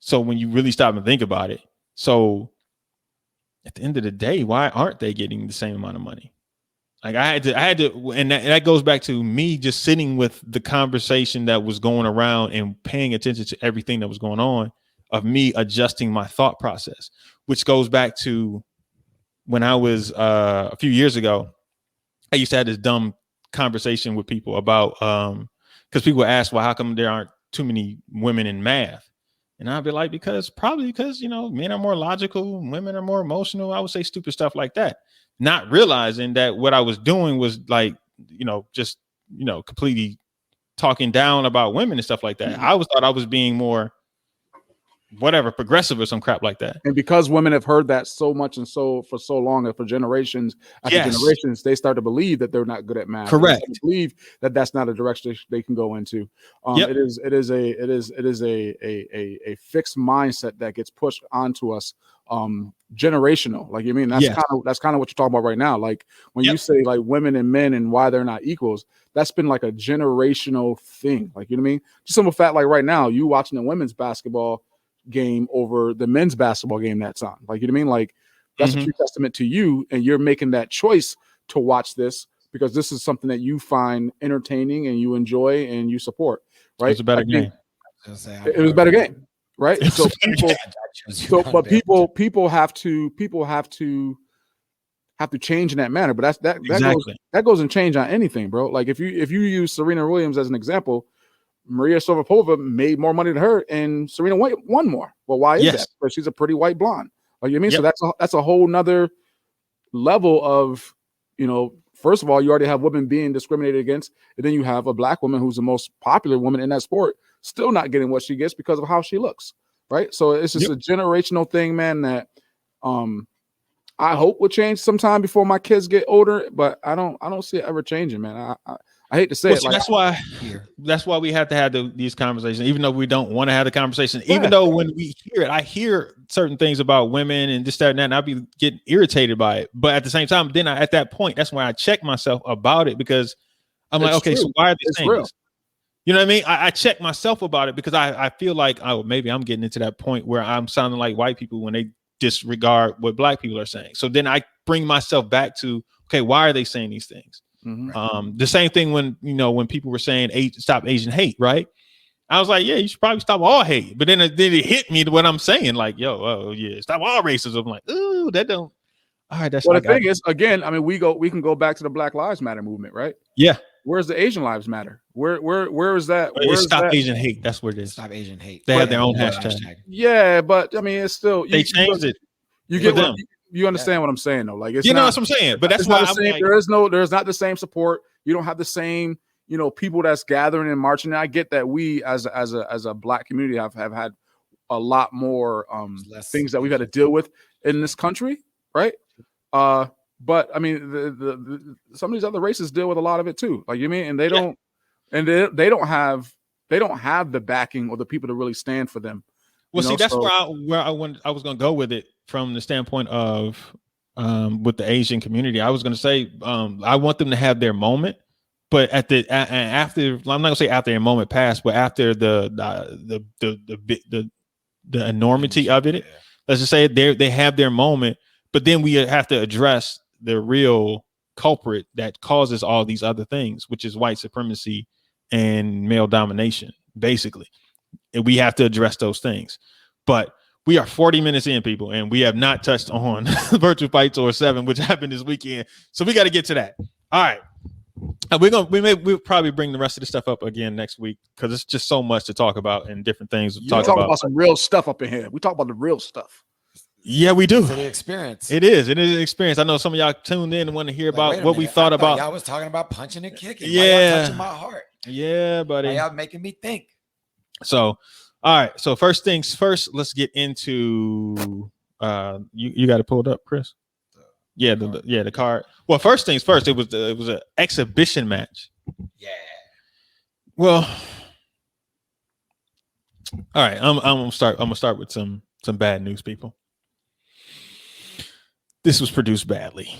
So when you really stop and think about it, so at the end of the day, why aren't they getting the same amount of money? Like I had to, and that goes back to me just sitting with the conversation that was going around and paying attention to everything that was going on, of me adjusting my thought process, which goes back to when I was a few years ago. I used to have this dumb conversation with people about because people ask, well, how come there aren't too many women in math? And I'd be like, because you know, men are more logical, women are more emotional. I would say stupid stuff like that, not realizing that what I was doing was like, you know, just, you know, completely talking down about women and stuff like that. I always thought I was being more whatever, progressive or some crap like that. And because women have heard that so much and so for so long and for generations after generations, they start to believe that they're not good at math. Correct. They believe that that's not a direction they can go into. It is a fixed mindset that gets pushed onto us. Generational. Like, you mean, that's kind of what you're talking about right now. Like when you say like women and men and why they're not equals, that's been like a generational thing. Like, you know what I mean? Just simple fact, like right now, you watching the women's basketball game over the men's basketball game that's on. Like, you know what I mean? Like that's a true testament to you, and you're making that choice to watch this because this is something that you find entertaining and you enjoy and you support. Right? It's a better game. It was a better game, right? So people have to change in that manner. But that goes and change on anything, bro. Like if you use Serena Williams as an example, Maria Sharapova made more money than her, and Serena won more. Well, why is that? Because she's a pretty white blonde. Like, you know what I mean? So that's a whole nother level of, you know, first of all, you already have women being discriminated against, and then you have a black woman who's the most popular woman in that sport still not getting what she gets because of how she looks, right? So it's just a generational thing, man, that I hope will change sometime before my kids get older, but I don't see it ever changing, man. I hate to say it. Like, that's why we have to have these conversations, even though we don't want to have the conversation. Even though when we hear it, I hear certain things about women and this, that, and that, and I'll be getting irritated by it. But at the same time, then at that point, that's why I check myself about it, because I'm like, okay, so why are they saying this? You know what I mean? I check myself about it because I feel like, oh, maybe I'm getting into that point where I'm sounding like white people when they disregard what black people are saying. So then I bring myself back to, okay, why are they saying these things? The same thing when people were saying stop Asian hate, right? I was like, yeah, you should probably stop all hate. But then it hit me what I'm saying, like, stop all racism. I'm like, ooh, that don't. All right, that's. Well, the thing is, again, I mean, we can go back to the Black Lives Matter movement, right? Yeah. Where's the Asian Lives Matter? Where is that? Stop Asian hate. That's what it is. Stop Asian hate. They have their own hashtag. Yeah, but I mean, it's still they changed it. You get them. You understand what I'm saying, though? Like, it's know what I'm saying. But that's why I'm like, there's not the same support. You don't have the same, people that's gathering and marching. And I get that we as a black community have had a lot more things that we've had to deal with in this country, right? But I mean, the some of these other races deal with a lot of it too. Like, you mean, and they don't, and they don't have the backing or the people to really stand for them. Well, see, that's where I was going to go with it from the standpoint of with the Asian community. I was going to say I want them to have their moment, but after, I'm not gonna say after a moment passed, but after the enormity of it, let's just say they have their moment, but then we have to address the real culprit that causes all these other things, which is white supremacy and male domination, basically. And we have to address those things. But we are 40 minutes in, people, and we have not touched on Virtual Fight Tour 7, which happened this weekend. So we got to get to that. All right. We'll probably bring the rest of the stuff up again next week because it's just so much to talk about and different things to talk about. Some real stuff up in here. We talk about the real stuff. Yeah, we do. It's the experience. It is an experience. I know some of y'all tuned in and want to hear about what we thought about. Y'all was talking about punching and kicking. Yeah. Why y'all touching my heart? Yeah, buddy. Why y'all making me think? So, all right. So first things first, let's get into you got it pulled up, Chris. Yeah, the card. Well, first things first, it was an exhibition match. Yeah. Well, all right. I'm gonna start with some bad news, people. This was produced badly.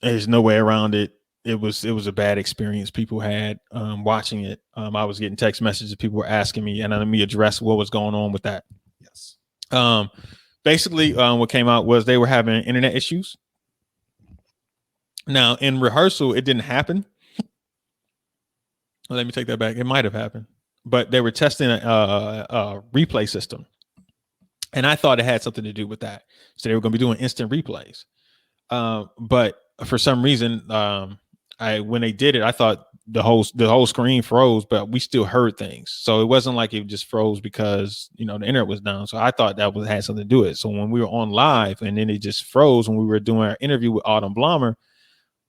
There's no way around it. It was a bad experience people had watching it. I was getting text messages. People were asking me, and let me address what was going on with that. Yes. Basically, what came out was they were having internet issues. Now, in rehearsal, it didn't happen. Let me take that back. It might have happened, but they were testing a replay system, and I thought it had something to do with that. So they were going to be doing instant replays. But for some reason, when they did it, I thought the whole screen froze, but we still heard things. So it wasn't like it just froze because the internet was down. So I thought that had something to do with it. So when we were on live and then it just froze when we were doing our interview with Blomer,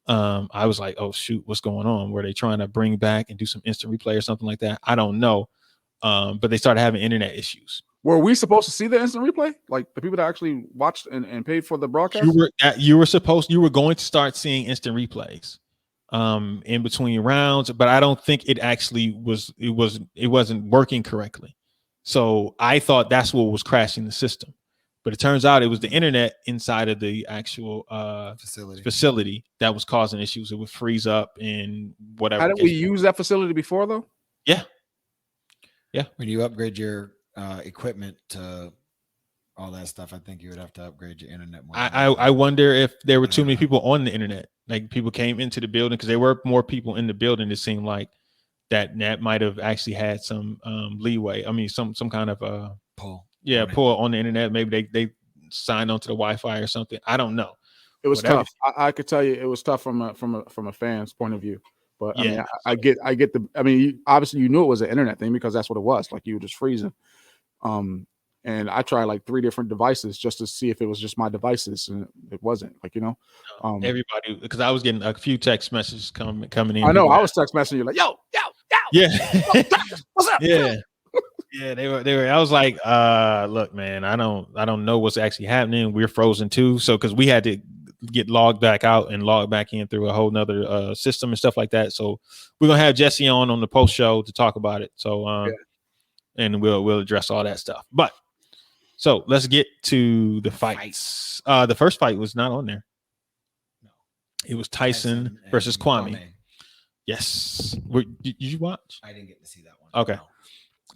I was like, oh shoot, what's going on? Were they trying to bring back and do some instant replay or something like that? I don't know. But they started having internet issues. Were we supposed to see the instant replay? Like the people that actually watched and paid for the broadcast? You were going to start seeing instant replays in between rounds, but I don't think it actually it wasn't working correctly. So I thought that's what was crashing the system. But it turns out it was the internet inside of the actual facility that was causing issues. It would freeze up and whatever. Hadn't we used that facility before though? Yeah. When you upgrade your equipment to all that stuff, I think you would have to upgrade your internet more. I wonder if there were too many people on the internet. Like people came into the building because there were more people in the building. It seemed like that might have actually had some leeway. I mean, some kind of pull. Yeah, pull on the internet. Maybe they signed onto the Wi-Fi or something. I don't know. It was tough. I could tell you it was tough from a fan's point of view. But yeah, I get the. I mean, obviously you knew it was an internet thing because that's what it was. Like you were just freezing. And I tried like 3 different devices just to see if it was just my devices, and it wasn't. Everybody, because I was getting a few text messages coming in. I know I was text messaging you like, yo. Yeah. What's up? Yeah. Yeah, they were. I was like, look, man, I don't know what's actually happening. We're frozen too. So because we had to get logged back out and log back in through a whole nother system and stuff like that. So we're gonna have Jesse on the post show to talk about it. So and we'll address all that stuff. But so let's get to the fights. The first fight was not on there. No, it was Tyson versus Kwame. Yes. Did you watch? I didn't get to see that one. Okay.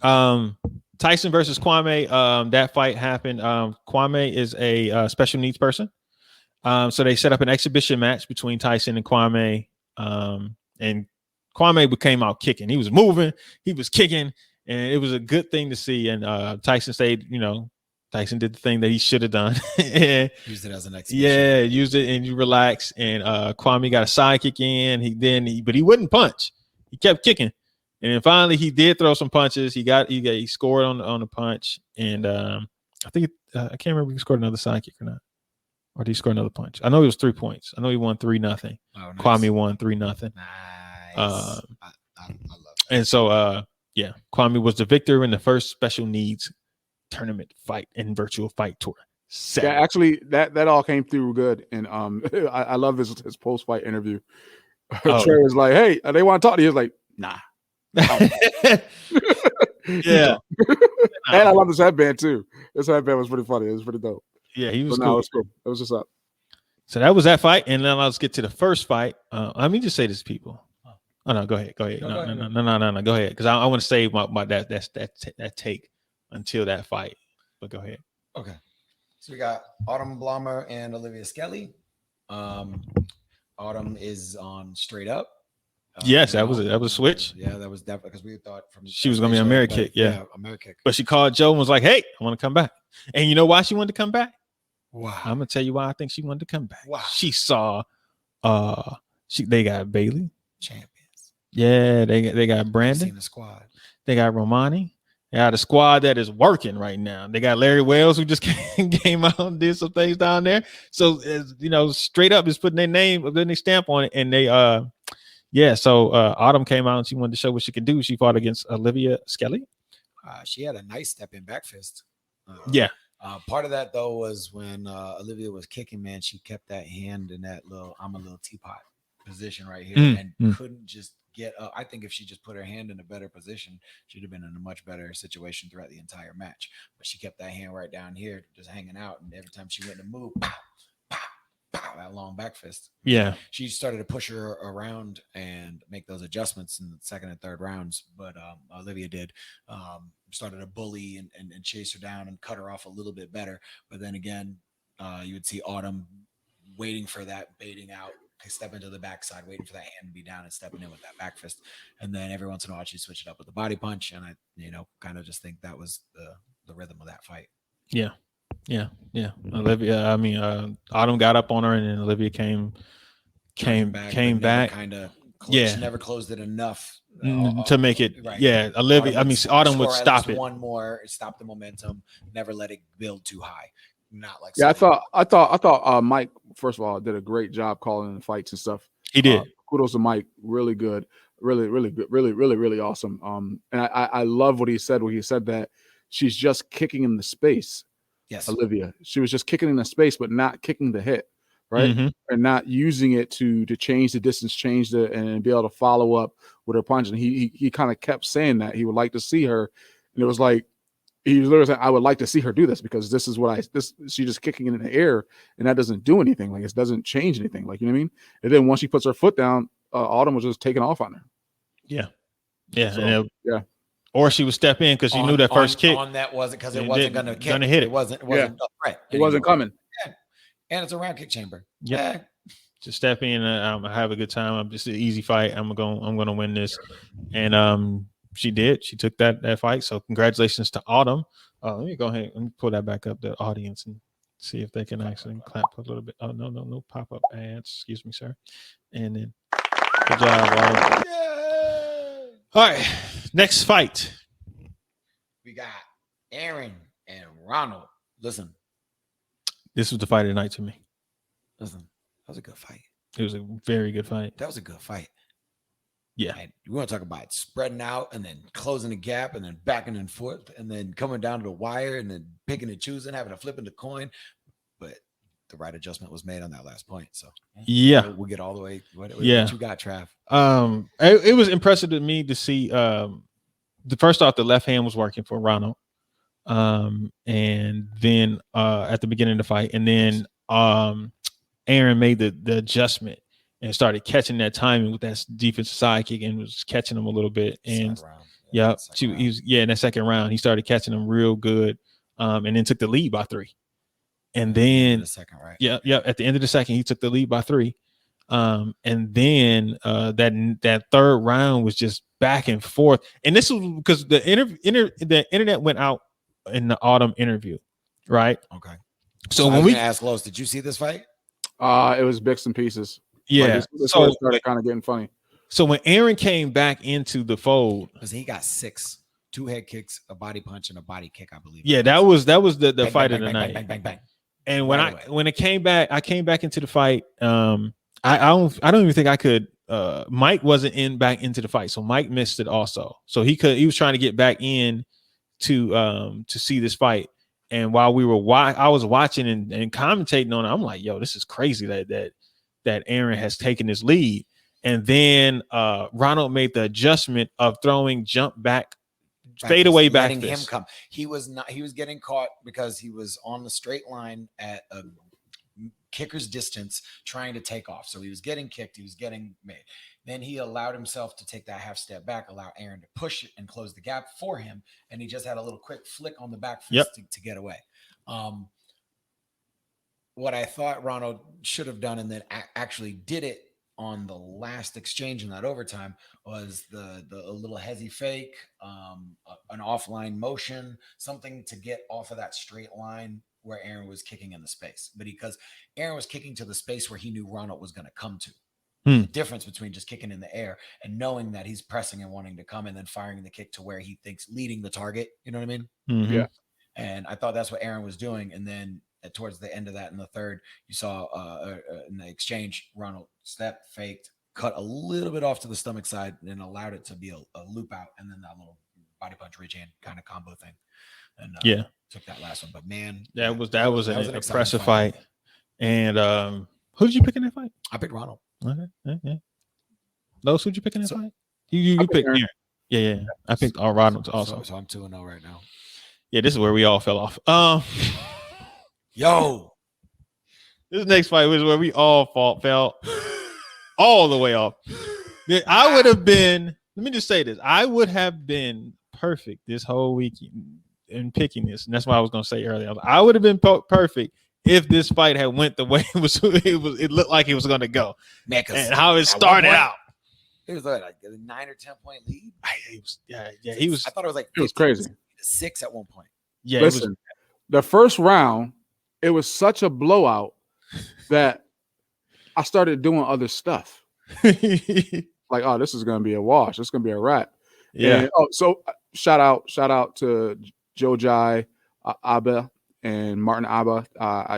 No. Tyson versus Kwame. That fight happened. Kwame is a special needs person. So they set up an exhibition match between Tyson and Kwame. And Kwame came out kicking. He was moving, he was kicking, and it was a good thing to see. And Tyson stayed, Tyson did the thing that he should have done. Used it as an exhibition. Yeah, used it and you relax. And Kwame got a side kick in. But he wouldn't punch. He kept kicking. And then finally he did throw some punches. He scored on the punch. And I think I can't remember if he scored another side kick or not. Or did he score another punch? I know it was 3 points. I know he won 3-0. Oh, nice. Kwame won 3-0. Nice. I love it. And so Kwame was the victor in the first special needs tournament fight in Virtual Fight Tour. Yeah, actually that all came through good. And I love his post fight interview. Trey was like, hey, they want to talk to you. He was like, nah. Yeah. And I love this headband too. This headband was pretty funny. It was pretty dope. Yeah, he was cool. No, it was cool. It was just up. So that was that fight. And then let's get to the first fight. Let me just say this, people. Oh no, go ahead. Go ahead. No, No, go ahead. no. Go ahead, because I want to save my that take until that fight. But go ahead. Okay. So we got Autumn Blomer and Olivia Skelly. Autumn is on Straight Up. Yes, that was a switch. Yeah, that was definitely because we thought from She was gonna be a Mary kick. Yeah, a Mary kick. but she called Joe and was like, "Hey, I want to come back." And you know why she wanted to come back? Wow. I'm gonna tell you why I think she wanted to come back. Wow. She saw, they got Bailey. Champions. Yeah, they got Brandon. Seen the squad. They got Romani. They got a squad that is working right now. They got Larry Wells, who just came out and did some things down there. So, Straight Up is putting their name, putting their stamp on it. And they, so Autumn came out and she wanted to show what she could do. She fought against Olivia Skelly. She had a nice step in back fist. Part of that, though, was when Olivia was kicking, man, she kept that hand in that I'm a little teapot position right here and couldn't just get up. I think if she just put her hand in a better position, she'd have been in a much better situation throughout the entire match. But she kept that hand right down here, just hanging out. And every time she went to move, pow, pow, pow, that long back fist. Yeah. She started to push her around and make those adjustments in the second and third rounds. But Olivia did started to bully and chase her down and cut her off a little bit better. But then again, you would see Autumn waiting for that, baiting out, step into the backside, waiting for that hand to be down and stepping in with that back fist. And then every once in a while, she'd switch it up with the body punch. And I, kind of just think that was the rhythm of that fight. Yeah. Olivia, Autumn got up on her, and then Olivia came back. Kind of, she never closed it enough to make it. Right. Yeah, Olivia. Autumn would stop it. One more, stop the momentum, never let it build too high. Not like I thought Mike, first of all, did a great job calling the fights and stuff. He did. Kudos to Mike, really good, really good, really awesome. And I love what he said when he said that she's just kicking in the space. Yes, Olivia, she was just kicking in the space, but not kicking the hit, right? Mm-hmm. And not using it to change the distance, and be able to follow up with her punch. And he kind of kept saying that he would like to see her, and it was like, he was literally saying, I would like to see her do this, because this is she's just kicking it in the air, and that doesn't do anything. Like, it doesn't change anything. Like, you know what I mean? And then once she puts her foot down, Autumn was just taking off on her. Yeah. So, Or she would step in because she knew that first kick on that wasn't, because it wasn't going to hit it. It wasn't a threat. It wasn't coming. Yeah. And it's a round kick chamber. Yeah. Just step in. I have a good time. I'm just an easy fight. I'm gonna win this. And she did. She took that fight. So congratulations to Autumn. Let me go ahead and pull that back up, the audience, and see if they can actually clap a little bit. Oh, no pop-up ads. Excuse me, sir. And then good job, Autumn. Yeah. All right. Next fight. We got Aaron and Ronald. Listen. This was the fight of the night to me. Listen. That was a good fight. It was a very good fight. That was a good fight. Yeah. And we want to talk about spreading out and then closing the gap and then backing and forth and then coming down to the wire and then picking and choosing, having a flip in the coin. But the right adjustment was made on that last point. So we'll get all the way. What you got, Trav? It was impressive to me to see first off, the left hand was working for Ronald. And then at the beginning of the fight, and then Aaron made the adjustment and started catching that timing with that defensive side kick and was catching him a little bit. And in that second round, he started catching him real good. And then took the lead by 3. And then the second, right? At the end of the second, he took the lead by 3. And then that third round was just back and forth. And this was because the internet went out in the Autumn interview, right? Okay. So when we ask Los, did you see this fight? It was bits and pieces. Yeah. This started kind of getting funny. So when Aaron came back into the fold, because he got 6, 2 head kicks, a body punch, and a body kick, I believe. Yeah, that was the bang, fight bang, of the bang, night. Bang, bang, bang, bang. And when it came back, I came back into the fight. I don't even think I could. Mike wasn't back into the fight, so Mike missed it also. So he was trying to get back in to see this fight. And while I was watching and commentating on it, I'm like, yo, this is crazy that Aaron has taken this lead. And then Ronald made the adjustment of throwing jump back, fade away back. Letting him come. He was getting caught because he was on the straight line at kicker's distance trying to take off. So he was getting kicked. He was getting made. Then he allowed himself to take that half step back, allow Aaron to push it and close the gap for him. And he just had a little quick flick on the back fist to get away. What I thought Ronald should have done and then actually did it on the last exchange in that overtime was the little hezzy fake, an offline motion, something to get off of that straight line where Aaron was kicking in the space. But because Aaron was kicking to the space where he knew Ronald was going to come to. The difference between just kicking in the air and knowing that he's pressing and wanting to come and then firing the kick to where he thinks leading the target. You know what I mean? Mm-hmm. Yeah. And I thought that's what Aaron was doing. And then towards the end of that in the third, you saw in the exchange, Ronald stepped, faked, cut a little bit off to the stomach side and then allowed it to be a loop out. And then that little body punch reach hand kind of combo thing. And took that last one. But man, that was an impressive fight. fight. And who did you pick in that fight? I picked Ronald. Okay. Those who'd you pick in that fight? You picked Aaron. Aaron. Yeah. I picked Ronald also. So I'm 2-0 right now. Yeah, this is where we all fell off. Yo, this next fight was where we all fell all the way off. I would have been, let me just say this. I would have been perfect this whole week in picking this. And that's what I was going to say earlier. I would have been perfect if this fight had went the way it looked like it was going to go. Man, and how it started out. It was like a 9 or 10 point lead. He was. I thought it was like It was crazy. 6 at one point. Yeah, Listen, the first round, it was such a blowout that I started doing other stuff. Like, oh, this is going to be a wash. This is going to be a wrap. Yeah. And, so shout out to Joe Jai, Abba, and Martin Abba.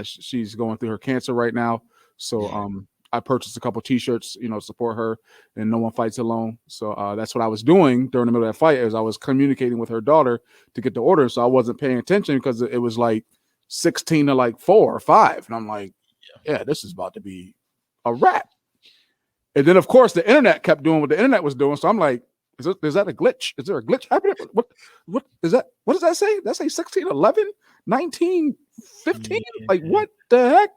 She's going through her cancer right now. So I purchased a couple T-shirts, support her, and No One Fights Alone. So that's what I was doing during the middle of that fight, is I was communicating with her daughter to get the order. So I wasn't paying attention because it was like 16 to like 4 or 5. And I'm like, yeah, this is about to be a wrap. And then, of course, the internet kept doing what the internet was doing. So I'm like, is that a glitch? Is there a glitch happening? What is that? What does that say? That say 16, 11, 19, 15? Yeah. Like, what the heck?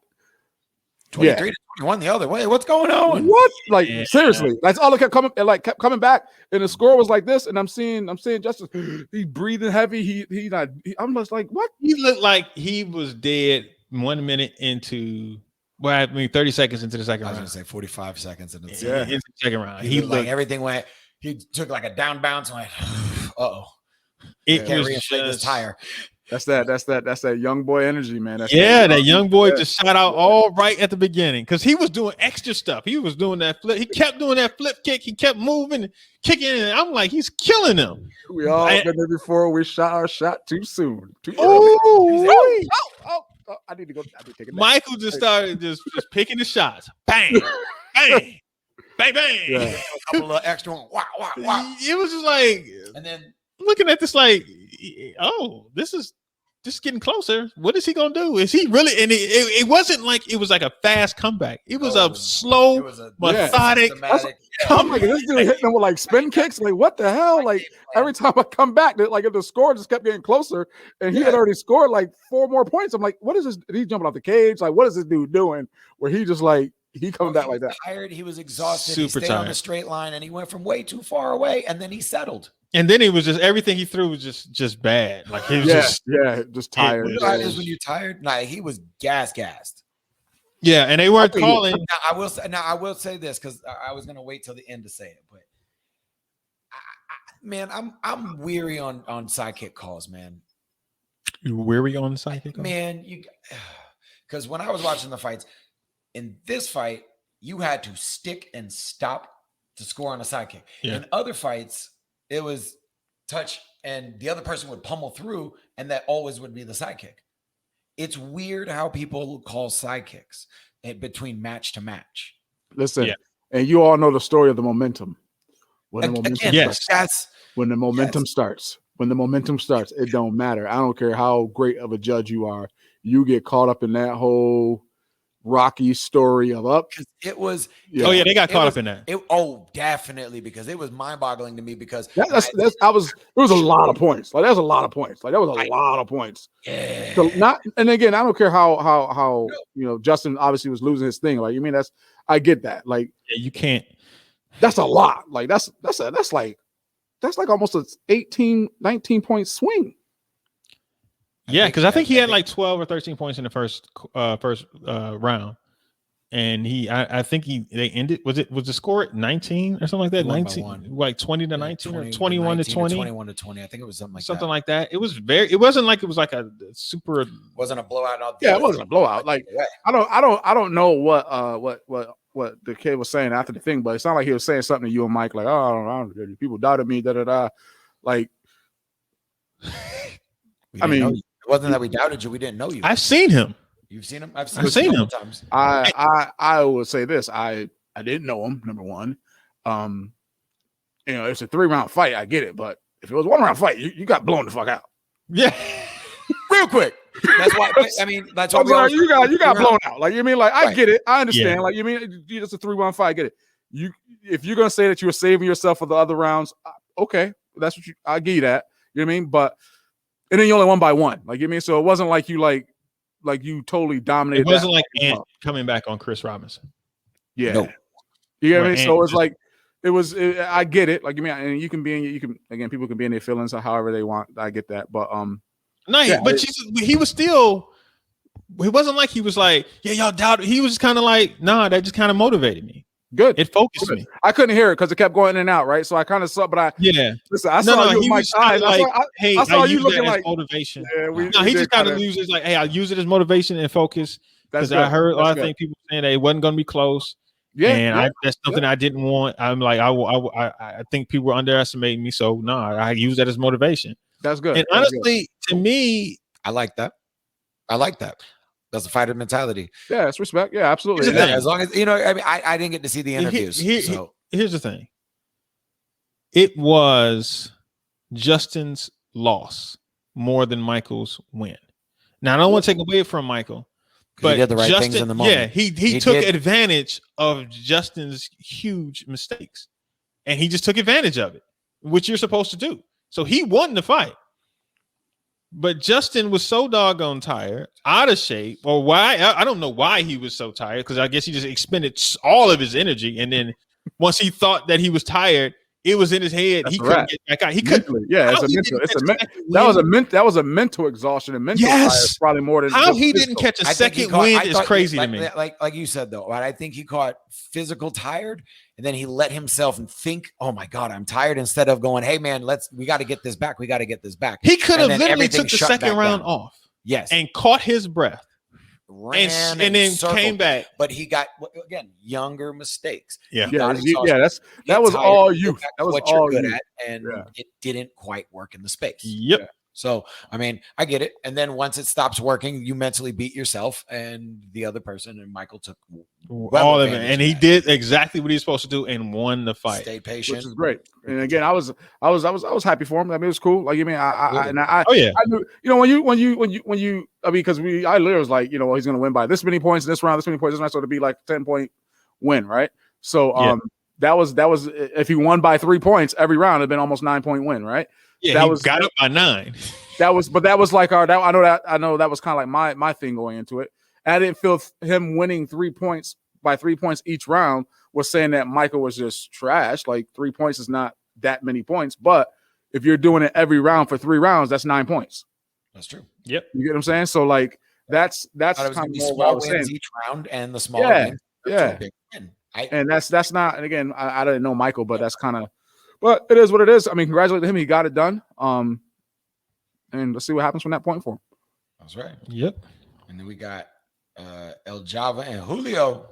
23 to 21 the other way. What's going on? What? Like, seriously, that's all it kept coming. It like kept coming back, and the score was like this. And I'm seeing Justice. He's breathing heavy. He not. I'm just like, what? He looked like he was dead 1 minute into. Well, I mean, 30 seconds into the second I was round. going to say 45 seconds into the Into the second round. He looked like everything went. He took like a down bounce and went, uh-oh. It Can't was reinflate this just tire. That's that young boy energy, man. That's that young boy just shot out all right at the beginning because he was doing extra stuff. He was doing that flip. He kept doing that flip kick. He kept moving, kicking, and I'm like, he's killing them. We all been there before. We shot our shot too soon. Too early. Oh, I need to go. I need to take it back. Michael just started just picking the shots. Bang, bang, bang, bang. Yeah. A couple of extra ones. Wow. It was just like, And then looking at this like, oh, this is just getting closer. What is he gonna do? Is he really? And it wasn't like it was like a fast comeback. It was a slow, methodic. I'm like, this dude hitting them with like spin kicks. Like, what the hell? Like every time I come back, like if the score just kept getting closer, and he had already scored like 4 more points. I'm like, what is this? He's jumping off the cage. Like, what is this dude doing? Where he just like he coming back like that? Tired. He was exhausted. Super he stayed tired on the straight line, and he went from way too far away, and then he settled. And then it was just everything he threw was just bad. Like he was just tired. You know how it is when you're tired? Nah, he was gassed. Yeah, and they weren't calling. Now I will say this because I was gonna wait till the end to say it, but man, I'm weary on sidekick calls, man. You weary on the sidekick? Man, because when I was watching the fights, in this fight, you had to stick and stop to score on a sidekick. Yeah. In other fights, it was touch and the other person would pummel through, and that always would be the sidekick. It's weird how people call sidekicks between match to match. Listen, and you all know the story of the momentum. When the momentum starts, it don't matter. I don't care how great of a judge you are. You get caught up in that whole rocky story of up. It was. Oh yeah, they got caught up in that. Definitely, because it was mind-boggling to me because There was a lot of points. Like there's a lot of points. Like that was a lot of points. Yeah. So and again, I don't care how Justin obviously was losing his thing. Like you mean I get that. Like Yeah, you can't. that's a lot. Like that's like almost an 18, 19 point swing. Yeah, because I think he had like 12 or 13 points in the first round, and I think they ended. Was the score at 19 or something like that? 19, like 20 to 19 or 21 to 20, 21 to 20. I think it was something like that. It wasn't like it was like a super. Wasn't a blowout. Yeah, it wasn't a blowout. Like I don't know what the kid was saying after the thing, but it sounded like he was saying something to you and Mike, like, oh, I don't know, people doubted me, Like, I mean, it wasn't that we doubted you; we didn't know you. I've seen him. You've seen him. I've seen him. Times. I would say this: I didn't know him. Number one, it's a 3-round fight. I get it, but if it was 1-round fight, you got blown the fuck out. Yeah, real quick. That's why. I mean, that's why you got blown out. Like you mean, like I get it. I understand. Yeah. Like you mean, it's a 3-round fight. I get it. If you're gonna say that you were saving yourself for the other rounds, okay, that's what I give you that. You know what I mean? But and then you only won by 1. Like you mean, so it wasn't like you like you totally dominated. It wasn't like Ant coming back on Chris Robinson. Yeah, no. You know what I mean? So it's like I get it. Like you mean, and you can again, people can be in their feelings or however they want. I get that, but he was still. It wasn't like he was like, yeah, y'all doubt. He was kind of like, nah, that just kind of motivated me. Good. It focused me. I couldn't hear it because it kept going in and out, right? So I kind of saw, but listen. I saw you. He was kind of like, hey, I saw you looking like motivation. Yeah, he just kind of uses like, hey, I use it as motivation and focus because I heard a lot of things people saying that it wasn't going to be close. Yeah, and that's something I didn't want. I'm like, I think people were underestimating me, so no, I use that as motivation. That's good. And honestly, to me, I like that. That's a fighter mentality. Yeah, it's respect. Yeah, absolutely. As long as I mean, I didn't get to see the interviews. Here's the thing. It was Justin's loss more than Michael's win. Now, I don't want to take away from Michael, but he did the right things in the moment. Yeah, he took advantage of Justin's huge mistakes, and he just took advantage of it, which you're supposed to do. So he won the fight. But Justin was so doggone tired, out of shape, or why? I don't know why he was so tired, because I guess he just expended all of his energy. And then once he thought that he was tired, it was in his head. He couldn't get back out. He couldn't. Yeah, that was a mental exhaustion. And mental tired probably more than how he didn't catch a second win is crazy to me. Like you said, though, right? I think he caught physical tired, and then he let himself think, "Oh my God, I'm tired." Instead of going, "Hey man, we got to get this back. We got to get this back." He could have literally took the second round off. Yes, and caught his breath. And then came back, but he got again younger mistakes. That was all youth. That was what all you're good youth. at, and it didn't quite work in the space. Yep. Yeah. So I mean, I get it. And then once it stops working, you mentally beat yourself, and the other person, and Michael took all of it, and he did exactly what he was supposed to do and won the fight. Stayed patient, which is great. And again, I was happy for him. I mean, it was cool. Like you mean, I knew, when you because I literally was like, he's gonna win by this many points in this round, this many points this round, so to be like 10-point win, right? So that was if he won by 3 points every round, it'd been almost 9-point win, right? Yeah, he got up by 9. That was like I know that was kind of like my thing going into it. And I didn't feel him winning 3 points by 3 points each round was saying that Michael was just trash. Like 3 points is not that many points, but if you're doing it every round for 3 rounds, that's 9 points. That's true. Yep. You get what I'm saying? So like that's kind of more what I was saying. Each round and the small wins. Yeah. And that's not. And again, I didn't know Michael, but that's kind of. But it is what it is. I mean, congratulate him. He got it done. And let's see what happens from that point forward. That's right. Yep. And then we got El Java and Julio.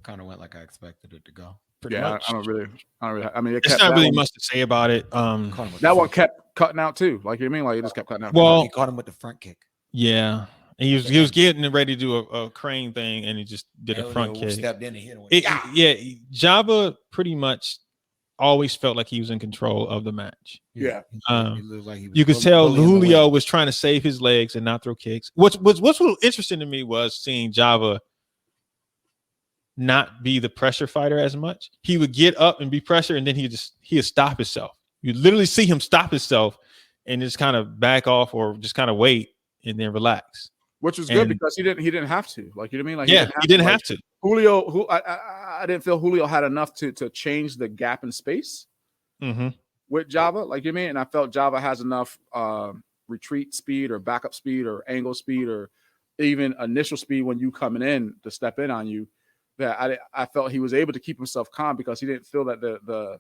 Kind of went like I expected it to go. Pretty much. I don't really. I mean, it's not really much to say about it. That one kept cutting out too. Like you mean, like it just kept cutting out. Well, he caught him with the front kick. Yeah. And he was getting ready to do a crane thing, and he just did a front kick. Stepped in and hit him with Java pretty much always felt like he was in control of the match. Yeah. He looked like he was You could tell bullying the Julio win. was trying to save his legs and not throw kicks. What's interesting to me was seeing Java not be the pressure fighter as much. He would get up and be pressure, and then he'd stop himself. You literally see him stop himself and just kind of back off or just kind of wait and then relax. Which was good because he didn't have to. Like, you know what I mean? Like, he didn't have to. Julio, I didn't feel Julio had enough to change the gap in space with Java. Like, you know what I mean? And I felt Java has enough retreat speed or backup speed or angle speed or even initial speed when you coming in to step in on you, that I felt he was able to keep himself calm because he didn't feel that the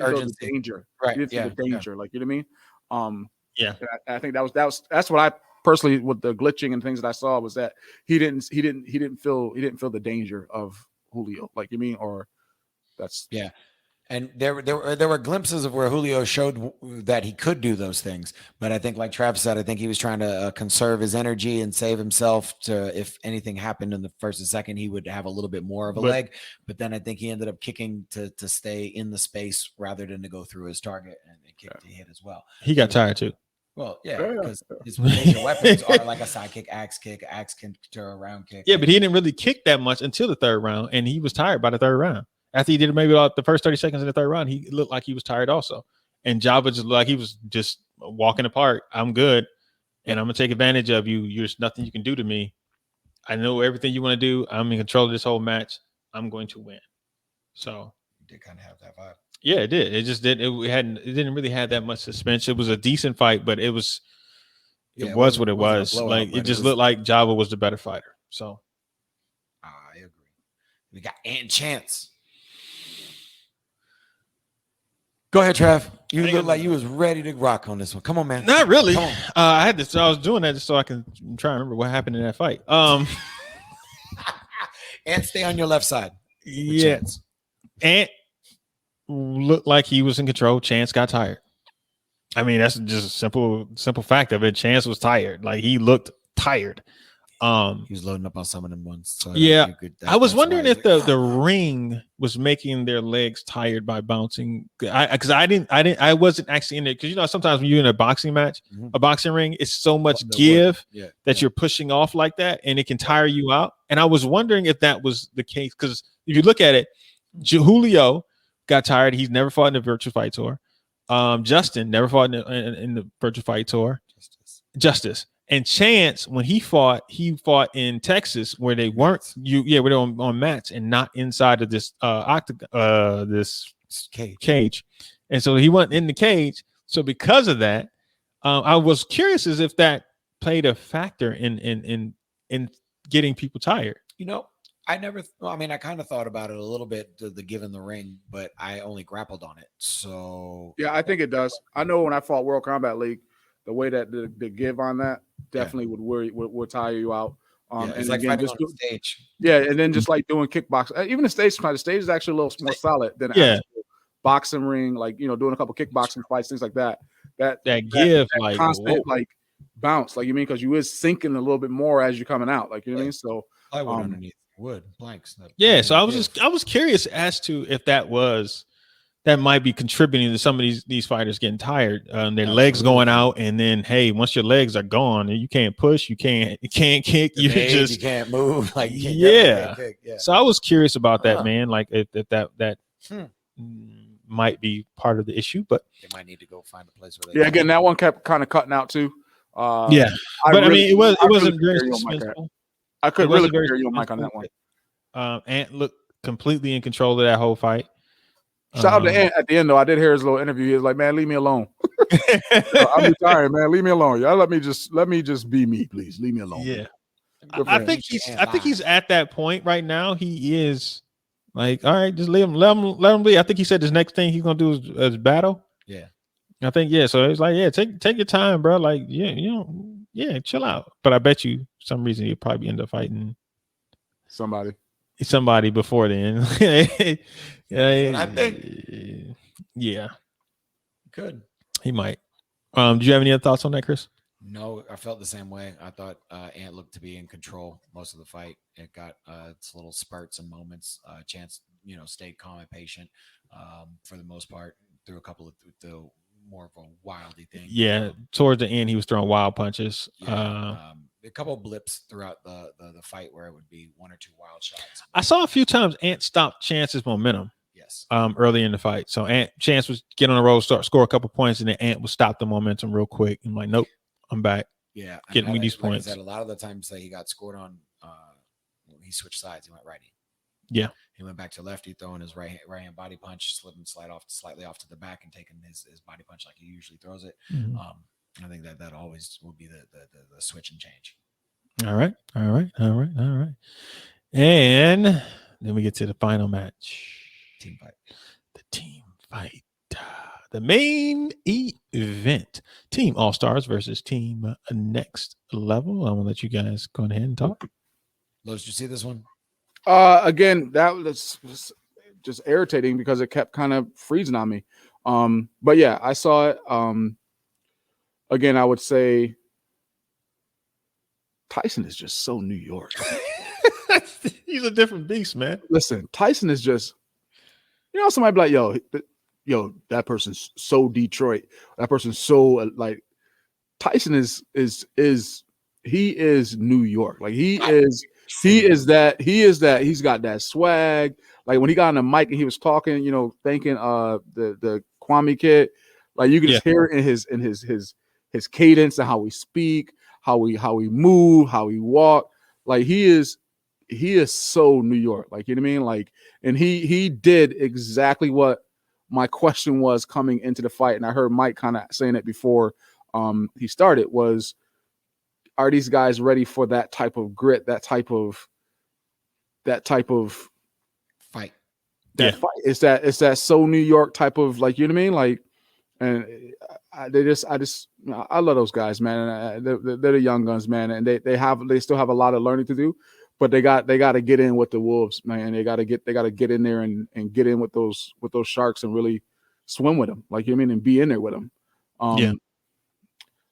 urgency. Danger. Right. He didn't feel the danger. Like, you know what I mean? Yeah. I think that's what I personally, with the glitching and things that I saw, was that he didn't feel the danger of Julio. Like, you mean? Or that's And there were glimpses of where Julio showed that he could do those things. But I think, like Trav said, I think he was trying to conserve his energy and save himself to, if anything happened in the first and second, he would have a little bit more of a leg. But then I think he ended up kicking to stay in the space rather than to go through his target and kick to hit as well. He got tired too. Well, because his major weapons are like a side kick, axe kick to a round kick. Yeah, but he didn't really kick that much until the third round, and he was tired by the third round. After he did maybe about the first 30 seconds of the third round, he looked like he was tired also. And Java just looked like he was just walking apart. I'm good, and I'm going to take advantage of you. There's nothing you can do to me. I know everything you want to do. I'm in control of this whole match. I'm going to win. So it did kind of have that vibe. Yeah, it did. It just did. It didn't really have that much suspense. It was a decent fight, but it was what it was. Like, it just looked like Java was the better fighter. So I agree. We got Ant Chance. Go ahead, Trav. You look like you was ready to rock on this one. Come on, man. Not really. I had this. I was doing that just so I can try and remember what happened in that fight. Ant, stay on your left side. Yeah. Ant looked like he was in control. Chance got tired. I mean, that's just a simple fact of it. Chance was tired. Like, he looked tired. He was loading up on some of them ones. So I was wondering if the ring was making their legs tired by bouncing. Because I wasn't actually in it. Because sometimes when you're in a boxing match, a boxing ring, it's so much give that you're pushing off like that, and it can tire you out. And I was wondering if that was the case. Because if you look at it, Julio got tired. He's never fought in the Virtual Fight Tour. Justin never fought in the Virtual Fight Tour. Justice. And Chance, when he fought in Texas where they weren't where they were on mats and not inside of this this cage. And so he went in the cage. So because of that, I was curious as if that played a factor in getting people tired. I kind of thought about it a little bit, the give in the ring, but I only grappled on it. So yeah, I think it does. I know when I fought World Combat League, the way that the give on that definitely would tire you out. It's and like again, fighting on the stage. Yeah, and then just like doing kickboxing, even the stage is actually a little more solid than actual boxing ring. Like, doing a couple kickboxing fights, things like that. That give that constant like bounce, like, you mean, because you is sinking a little bit more as you're coming out, like, you know what I mean. So underneath wood blanks. So I was curious as to if that might be contributing to some of these fighters getting tired. Their legs going out, and then once your legs are gone, and you can't push, you can't kick, you can't move. Like, So I was curious about that, man. Like, if that might be part of the issue, but they might need to go find a place where they again, that one kept kind of cutting out too. But it wasn't very suspenseful. I couldn't really hear you, Mike, on that one. Ant looked completely in control of that whole fight. Shout out to Ant at the end, though. I did hear his little interview. He was like, "Man, leave me alone. I'm retired, man. Leave me alone. Y'all let me just be me, please. Leave me alone." Yeah, I think he's at that point right now. He is like, all right, just let him be. I think he said his next thing he's gonna do is battle. Yeah, I think so it's like, take your time, bro. Like, chill out. But I bet you some reason he'll probably end up fighting somebody before then. I think. Yeah. Good. He might. Do you have any other thoughts on that, Chris? No, I felt the same way. I thought Ant looked to be in control most of the fight. It got its little spurts and moments. Chance stayed calm and patient for the most part through a couple of the more of a wildy thing. Yeah, towards the end, he was throwing wild punches. A couple of blips throughout the fight where it would be one or two wild shots. I saw a few times Ant stopped Chance's momentum. Yes. Early in the fight, so Chance was get on the road, score a couple points, and then Ant would stop the momentum real quick. I'm like, nope, I'm back. Yeah, getting me these points. I said, a lot of the times that he got scored on, he switched sides. He went righty. Yeah, he went back to lefty, throwing his right hand body punch, slipping slightly off to the back, and taking his body punch like he usually throws it. Mm-hmm. I think that always will be the switch and change. All right. And then we get to the final match. Team fight. The team fight. The main event. Team All-Stars versus Team Next Level. I'm going to let you guys go ahead and talk. Los, did you see this one? Again, that was just irritating because it kept kind of freezing on me. But yeah, I saw it. Again, I would say Tyson is just so New York. He's a different beast, man. Listen, Tyson is just, somebody be like, yo, that person's so Detroit. That person's so like Tyson is he is New York. Like he is that. He's got that swag. Like when he got on the mic and he was talking, thanking the Kwame kid, like you can just hear it in his cadence and how we speak, how we move, how we walk. Like he is so New York. Like, you know what I mean? Like, and he did exactly what my question was coming into the fight. And I heard Mike kind of saying it before he started was, are these guys ready for that type of grit, that type of fight? Fight. It's that so New York type of, like, you know what I mean? Like, and I love those guys, man. They're the young guns, man. And they still have a lot of learning to do, but they got to get in with the Wolves, man. They got to get in there and get in with those sharks and really swim with them, like, you know what I mean, and be in there with them.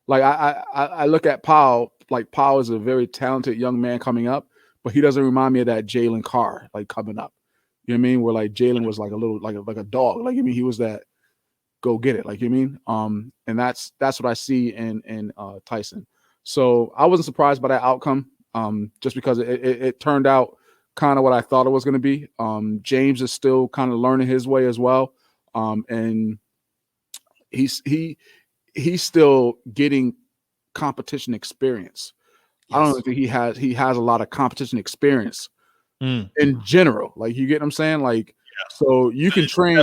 Like I look at Powell, like Powell is a very talented young man coming up, but he doesn't remind me of that Jalen Carr, like, coming up. You know what I mean? Where like Jalen was like a little like a dog. Like, I mean, he was that go get it. Like, you know what I mean? And that's what I see in Tyson. So I wasn't surprised by that outcome. Just because it turned out kind of what I thought it was going to be. James is still kind of learning his way as well. And he's still getting competition experience. Yes. I don't think he has a lot of competition experience in general. Like, you get what I'm saying? Like, so you can train,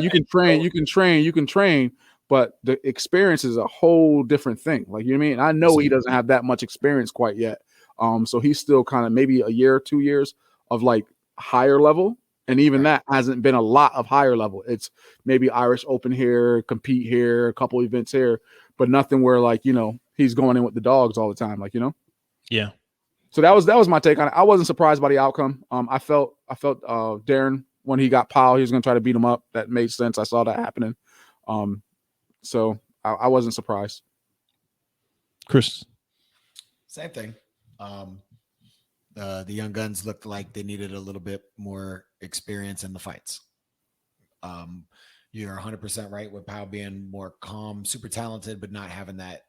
but the experience is a whole different thing. Like, you know what I mean? I know he doesn't have that much experience quite yet. So he's still kind of maybe a year or 2 years of like higher level. And even that hasn't been a lot of higher level. It's maybe Irish Open here, compete here, a couple events here, but nothing where, like, he's going in with the dogs all the time. Like, Yeah. So that was my take on it. I wasn't surprised by the outcome. I felt Darren, when he got Powell, he was going to try to beat him up. That made sense. I saw that happening. So I wasn't surprised. Chris. Same thing. The young guns looked like they needed a little bit more experience in the fights. You're 100% right with Powell being more calm, super talented, but not having that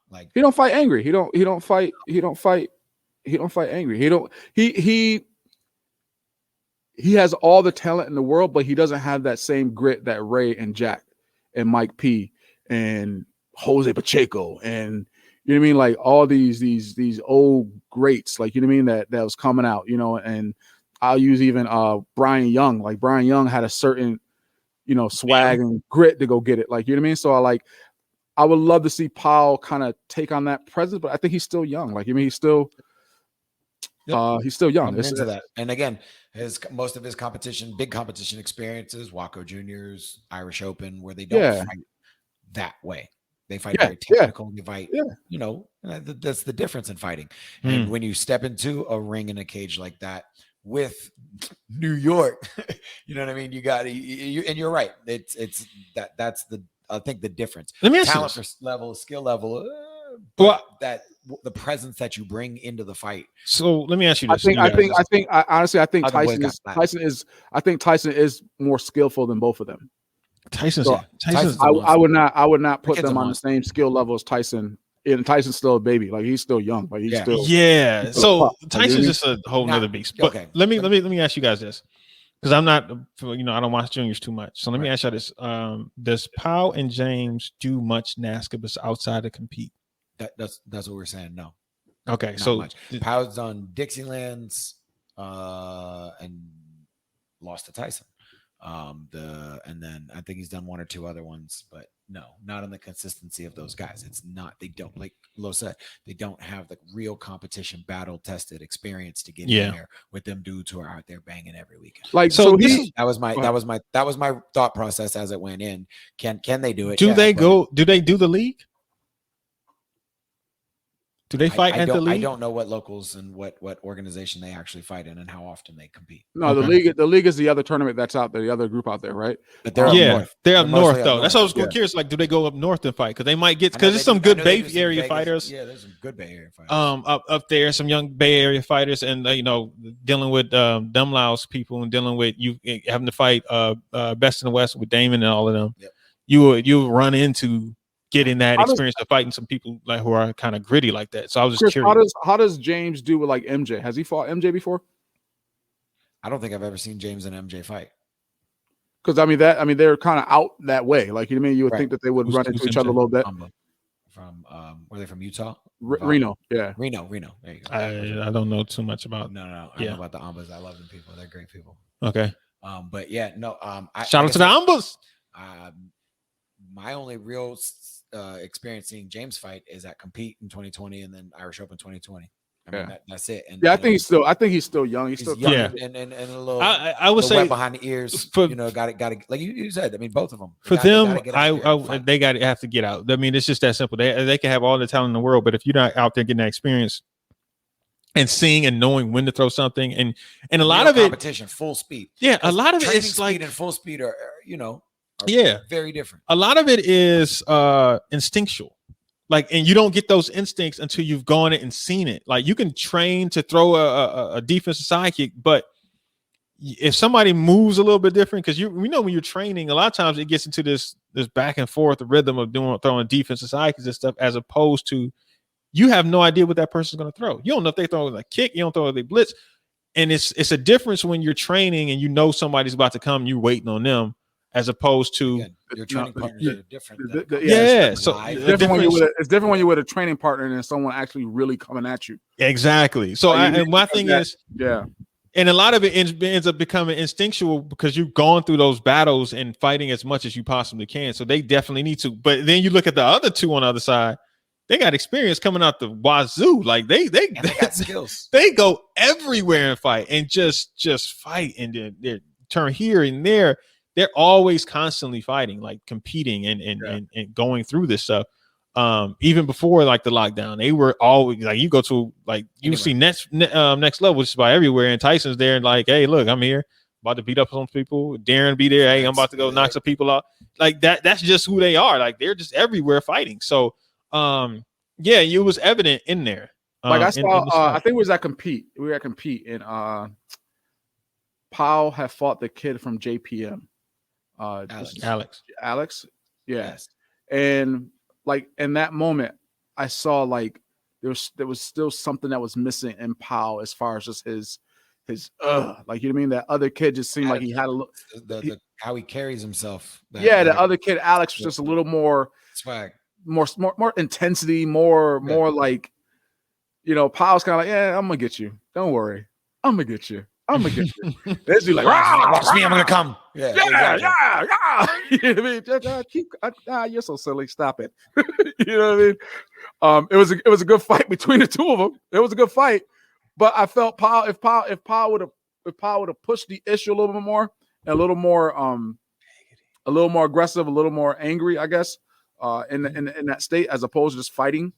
like, he don't fight angry. He don't fight angry. He has all the talent in the world, but he doesn't have that same grit that Ray and Jack and Mike P and Jose Pacheco and, you know what I mean? Like, all these old greats, like, you know what I mean? That was coming out, and I'll use even Brian Young. Like, Brian Young had a certain, swag and grit to go get it. Like, you know what I mean? So I would love to see Powell kind of take on that presence, but I think he's still young. Like, I mean, he's still young. Into that. And again, most of his big competition experiences, Waco Juniors, Irish Open, where they don't fight that way. They fight very technical. They fight, that's the difference in fighting. And when you step into a ring in a cage like that with New York, you know what I mean? You got you, and you're right. It's that's I think the difference. Let me ask talent you level, skill level. Well, that the presence that you bring into the fight. So let me ask you I this. think honestly, I think Other boys Tyson is more skillful than both of them. Tyson's So, Tyson's I would not put kid's them a on the same skill level as Tyson. And Tyson's still a baby, like he's still young, like he's still yeah. So pup. Like, Tyson's just a whole nother beast. But okay. let me ask you guys this, because I'm not, I don't watch juniors too much. So let me ask you this: does Powell and James do much NASCAR outside to compete? That's what we're saying. No. Okay, Not so much. Powell's done Dixielands and lost to Tyson. And then I think he's done one or two other ones, but no, not on the consistency of those guys. It's not, they don't, like Lo said, they don't have the real competition, battle tested experience to get in there with them dudes who are out there banging every weekend. like that was my thought process as it went in. Can they do it? Do they do the league? Do they fight at the league? I don't know what locals and what organization they actually fight in and how often they compete. No, the league is the other tournament that's out there, the other group out there, right? But they're up north. They're up north though. That's what I was curious. Like, do they go up north and fight? Because they might get, because there's some good Bay Area fighters. Yeah, there's some good Bay Area fighters. Up there, some young Bay Area fighters, and dealing with Dumlaus people and dealing with you having to fight Best in the West with Damon and all of them. Yep. You run into getting that experience of fighting some people like who are kind of gritty like that. So I was just curious. How does James do with like MJ? Has he fought MJ before? I don't think I've ever seen James and MJ fight. Because they're kind of out that way. Like, you know what I mean? You would think that they would run into each other a little bit. From were they from Utah? Reno, yeah. Reno. There you go. I don't know too much about. No. I know about the Ambas. I love them people. They're great people. Okay. But yeah, no. Shout out to the Ambas. My only real experience seeing James fight is at Compete in 2020 and then Irish Open 2020. I mean, that's it. And I think he's still young. He's still young and a little. I would say wet behind the ears. Got it. Like you said. I mean, both of them. They have to get out. I mean, it's just that simple. They can have all the talent in the world, but if you're not out there getting that experience and seeing and knowing when to throw something, and a lot of it, competition, full speed. Yeah, a lot of it is like and full speed are very different. A lot of it is instinctual. Like, and you don't get those instincts until you've gone it and seen it. Like, you can train to throw a defensive side kick, but if somebody moves a little bit different, because we know when you're training, a lot of times it gets into this back and forth rhythm of throwing defensive side kicks and stuff, as opposed to you have no idea what that person's going to throw. You don't know if they throw a kick, you don't throw if they blitz, and it's a difference when you're training and you know somebody's about to come, you're waiting on them. As opposed to your training partners are different. It's different when you're with a training partner and someone actually really coming at you. Exactly. So my thing is, and a lot of it ends up becoming instinctual because you've gone through those battles and fighting as much as you possibly can. So they definitely need to. But then you look at the other two on the other side, they got experience coming out the wazoo. Like they got skills. They go everywhere and fight and just fight, and then they turn here and there. They're always constantly fighting, like competing and going through this stuff. Even before like the lockdown, they were always like, you go to like, you see next level, which is about everywhere. And Tyson's there and like, hey, look, I'm here about to beat up some people. Darren be there. Hey, I'm about to go knock some people out. Like that's just who they are. Like they're just everywhere fighting. So it was evident in there. Like I saw, I think we were at Compete and Powell had fought the kid from JPM. Alex. Yes. And like in that moment, I saw like there was still something that was missing in Powell as far as just his like, you know what I mean? That other kid just seemed like he had a little how he carries himself. The other kid, Alex, was just a little more swag, more intensity, more like, Powell's kind of like, yeah, I'm gonna get you. Don't worry, I'm gonna get you. There's be like, watch me, I'm gonna come. Yeah. You know what I mean? You're so silly. Stop it. You know what I mean? It was a good fight between the two of them. It was a good fight, but I felt if Powell would have pushed the issue a little bit more, and a little more aggressive, a little more angry, I guess, in that state, as opposed to just fighting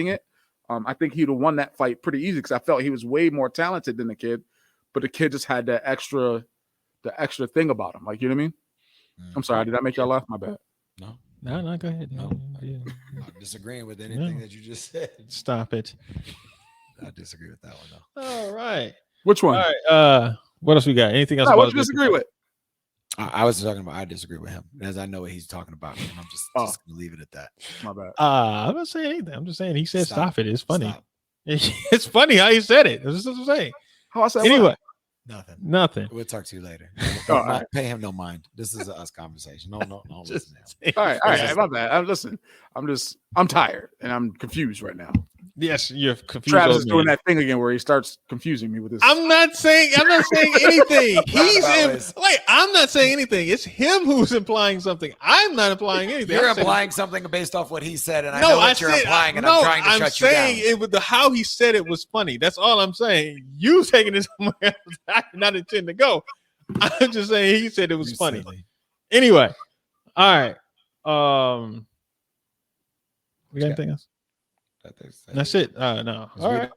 it. I think he'd have won that fight pretty easy because I felt he was way more talented than the kid. But the kid just had the extra thing about him. Like, you know what I mean? I'm sorry. Did I make y'all laugh? My bad. No. No, go ahead. No. Yeah. I'm disagreeing with anything No. that you just said. Stop it. I disagree with that one though. All right. Which one? All right. What else we got? Anything else? Nah, about what you disagree with? I was talking about I disagree with him, as I know what he's talking about, and I'm just gonna leave it at that. My bad. I'm not saying anything. I'm just saying he said stop it. It's funny. Stop. It's funny how he said it. That's what I'm saying. How I said Anyway, Nothing. We'll talk to you later. All right. Pay him no mind. This is a us conversation. No, listen to him. All right, my bad. Listen, I'm tired and I'm confused right now. Yes, you're confused. Travis is doing that thing again where he starts confusing me with this. I'm not saying anything. I'm not saying anything. It's him who's implying something. I'm not implying anything. You're implying something based off what he said, and I know what you're implying, and I'm trying to shut you down. I'm saying how he said it was funny. That's all I'm saying. You taking it somewhere else. I did not intend to go. I'm just saying he said it was funny. Silly. Anyway, all right. We got anything else? That's it. No. All right.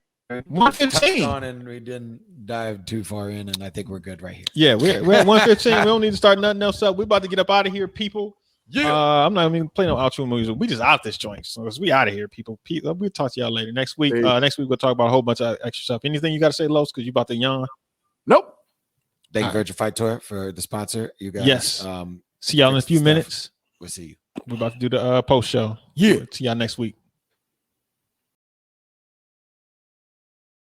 115 on, and we didn't dive too far in, and I think we're good right here. Yeah, we're at 115. We don't need to start nothing else up. We're about to get up out of here, people. Yeah. I'm not even playing no outro music. We just out this joint. So we out of here, people. We'll talk to y'all later. Next week. Next week we'll talk about a whole bunch of extra stuff. Anything you got to say, Los? Because you about to yawn. Nope. Thank you, Virtual Fight Tour, for the sponsor. You guys. Yes. See y'all in a few minutes. We'll see you. We're about to do the post show. Yeah. See y'all next week.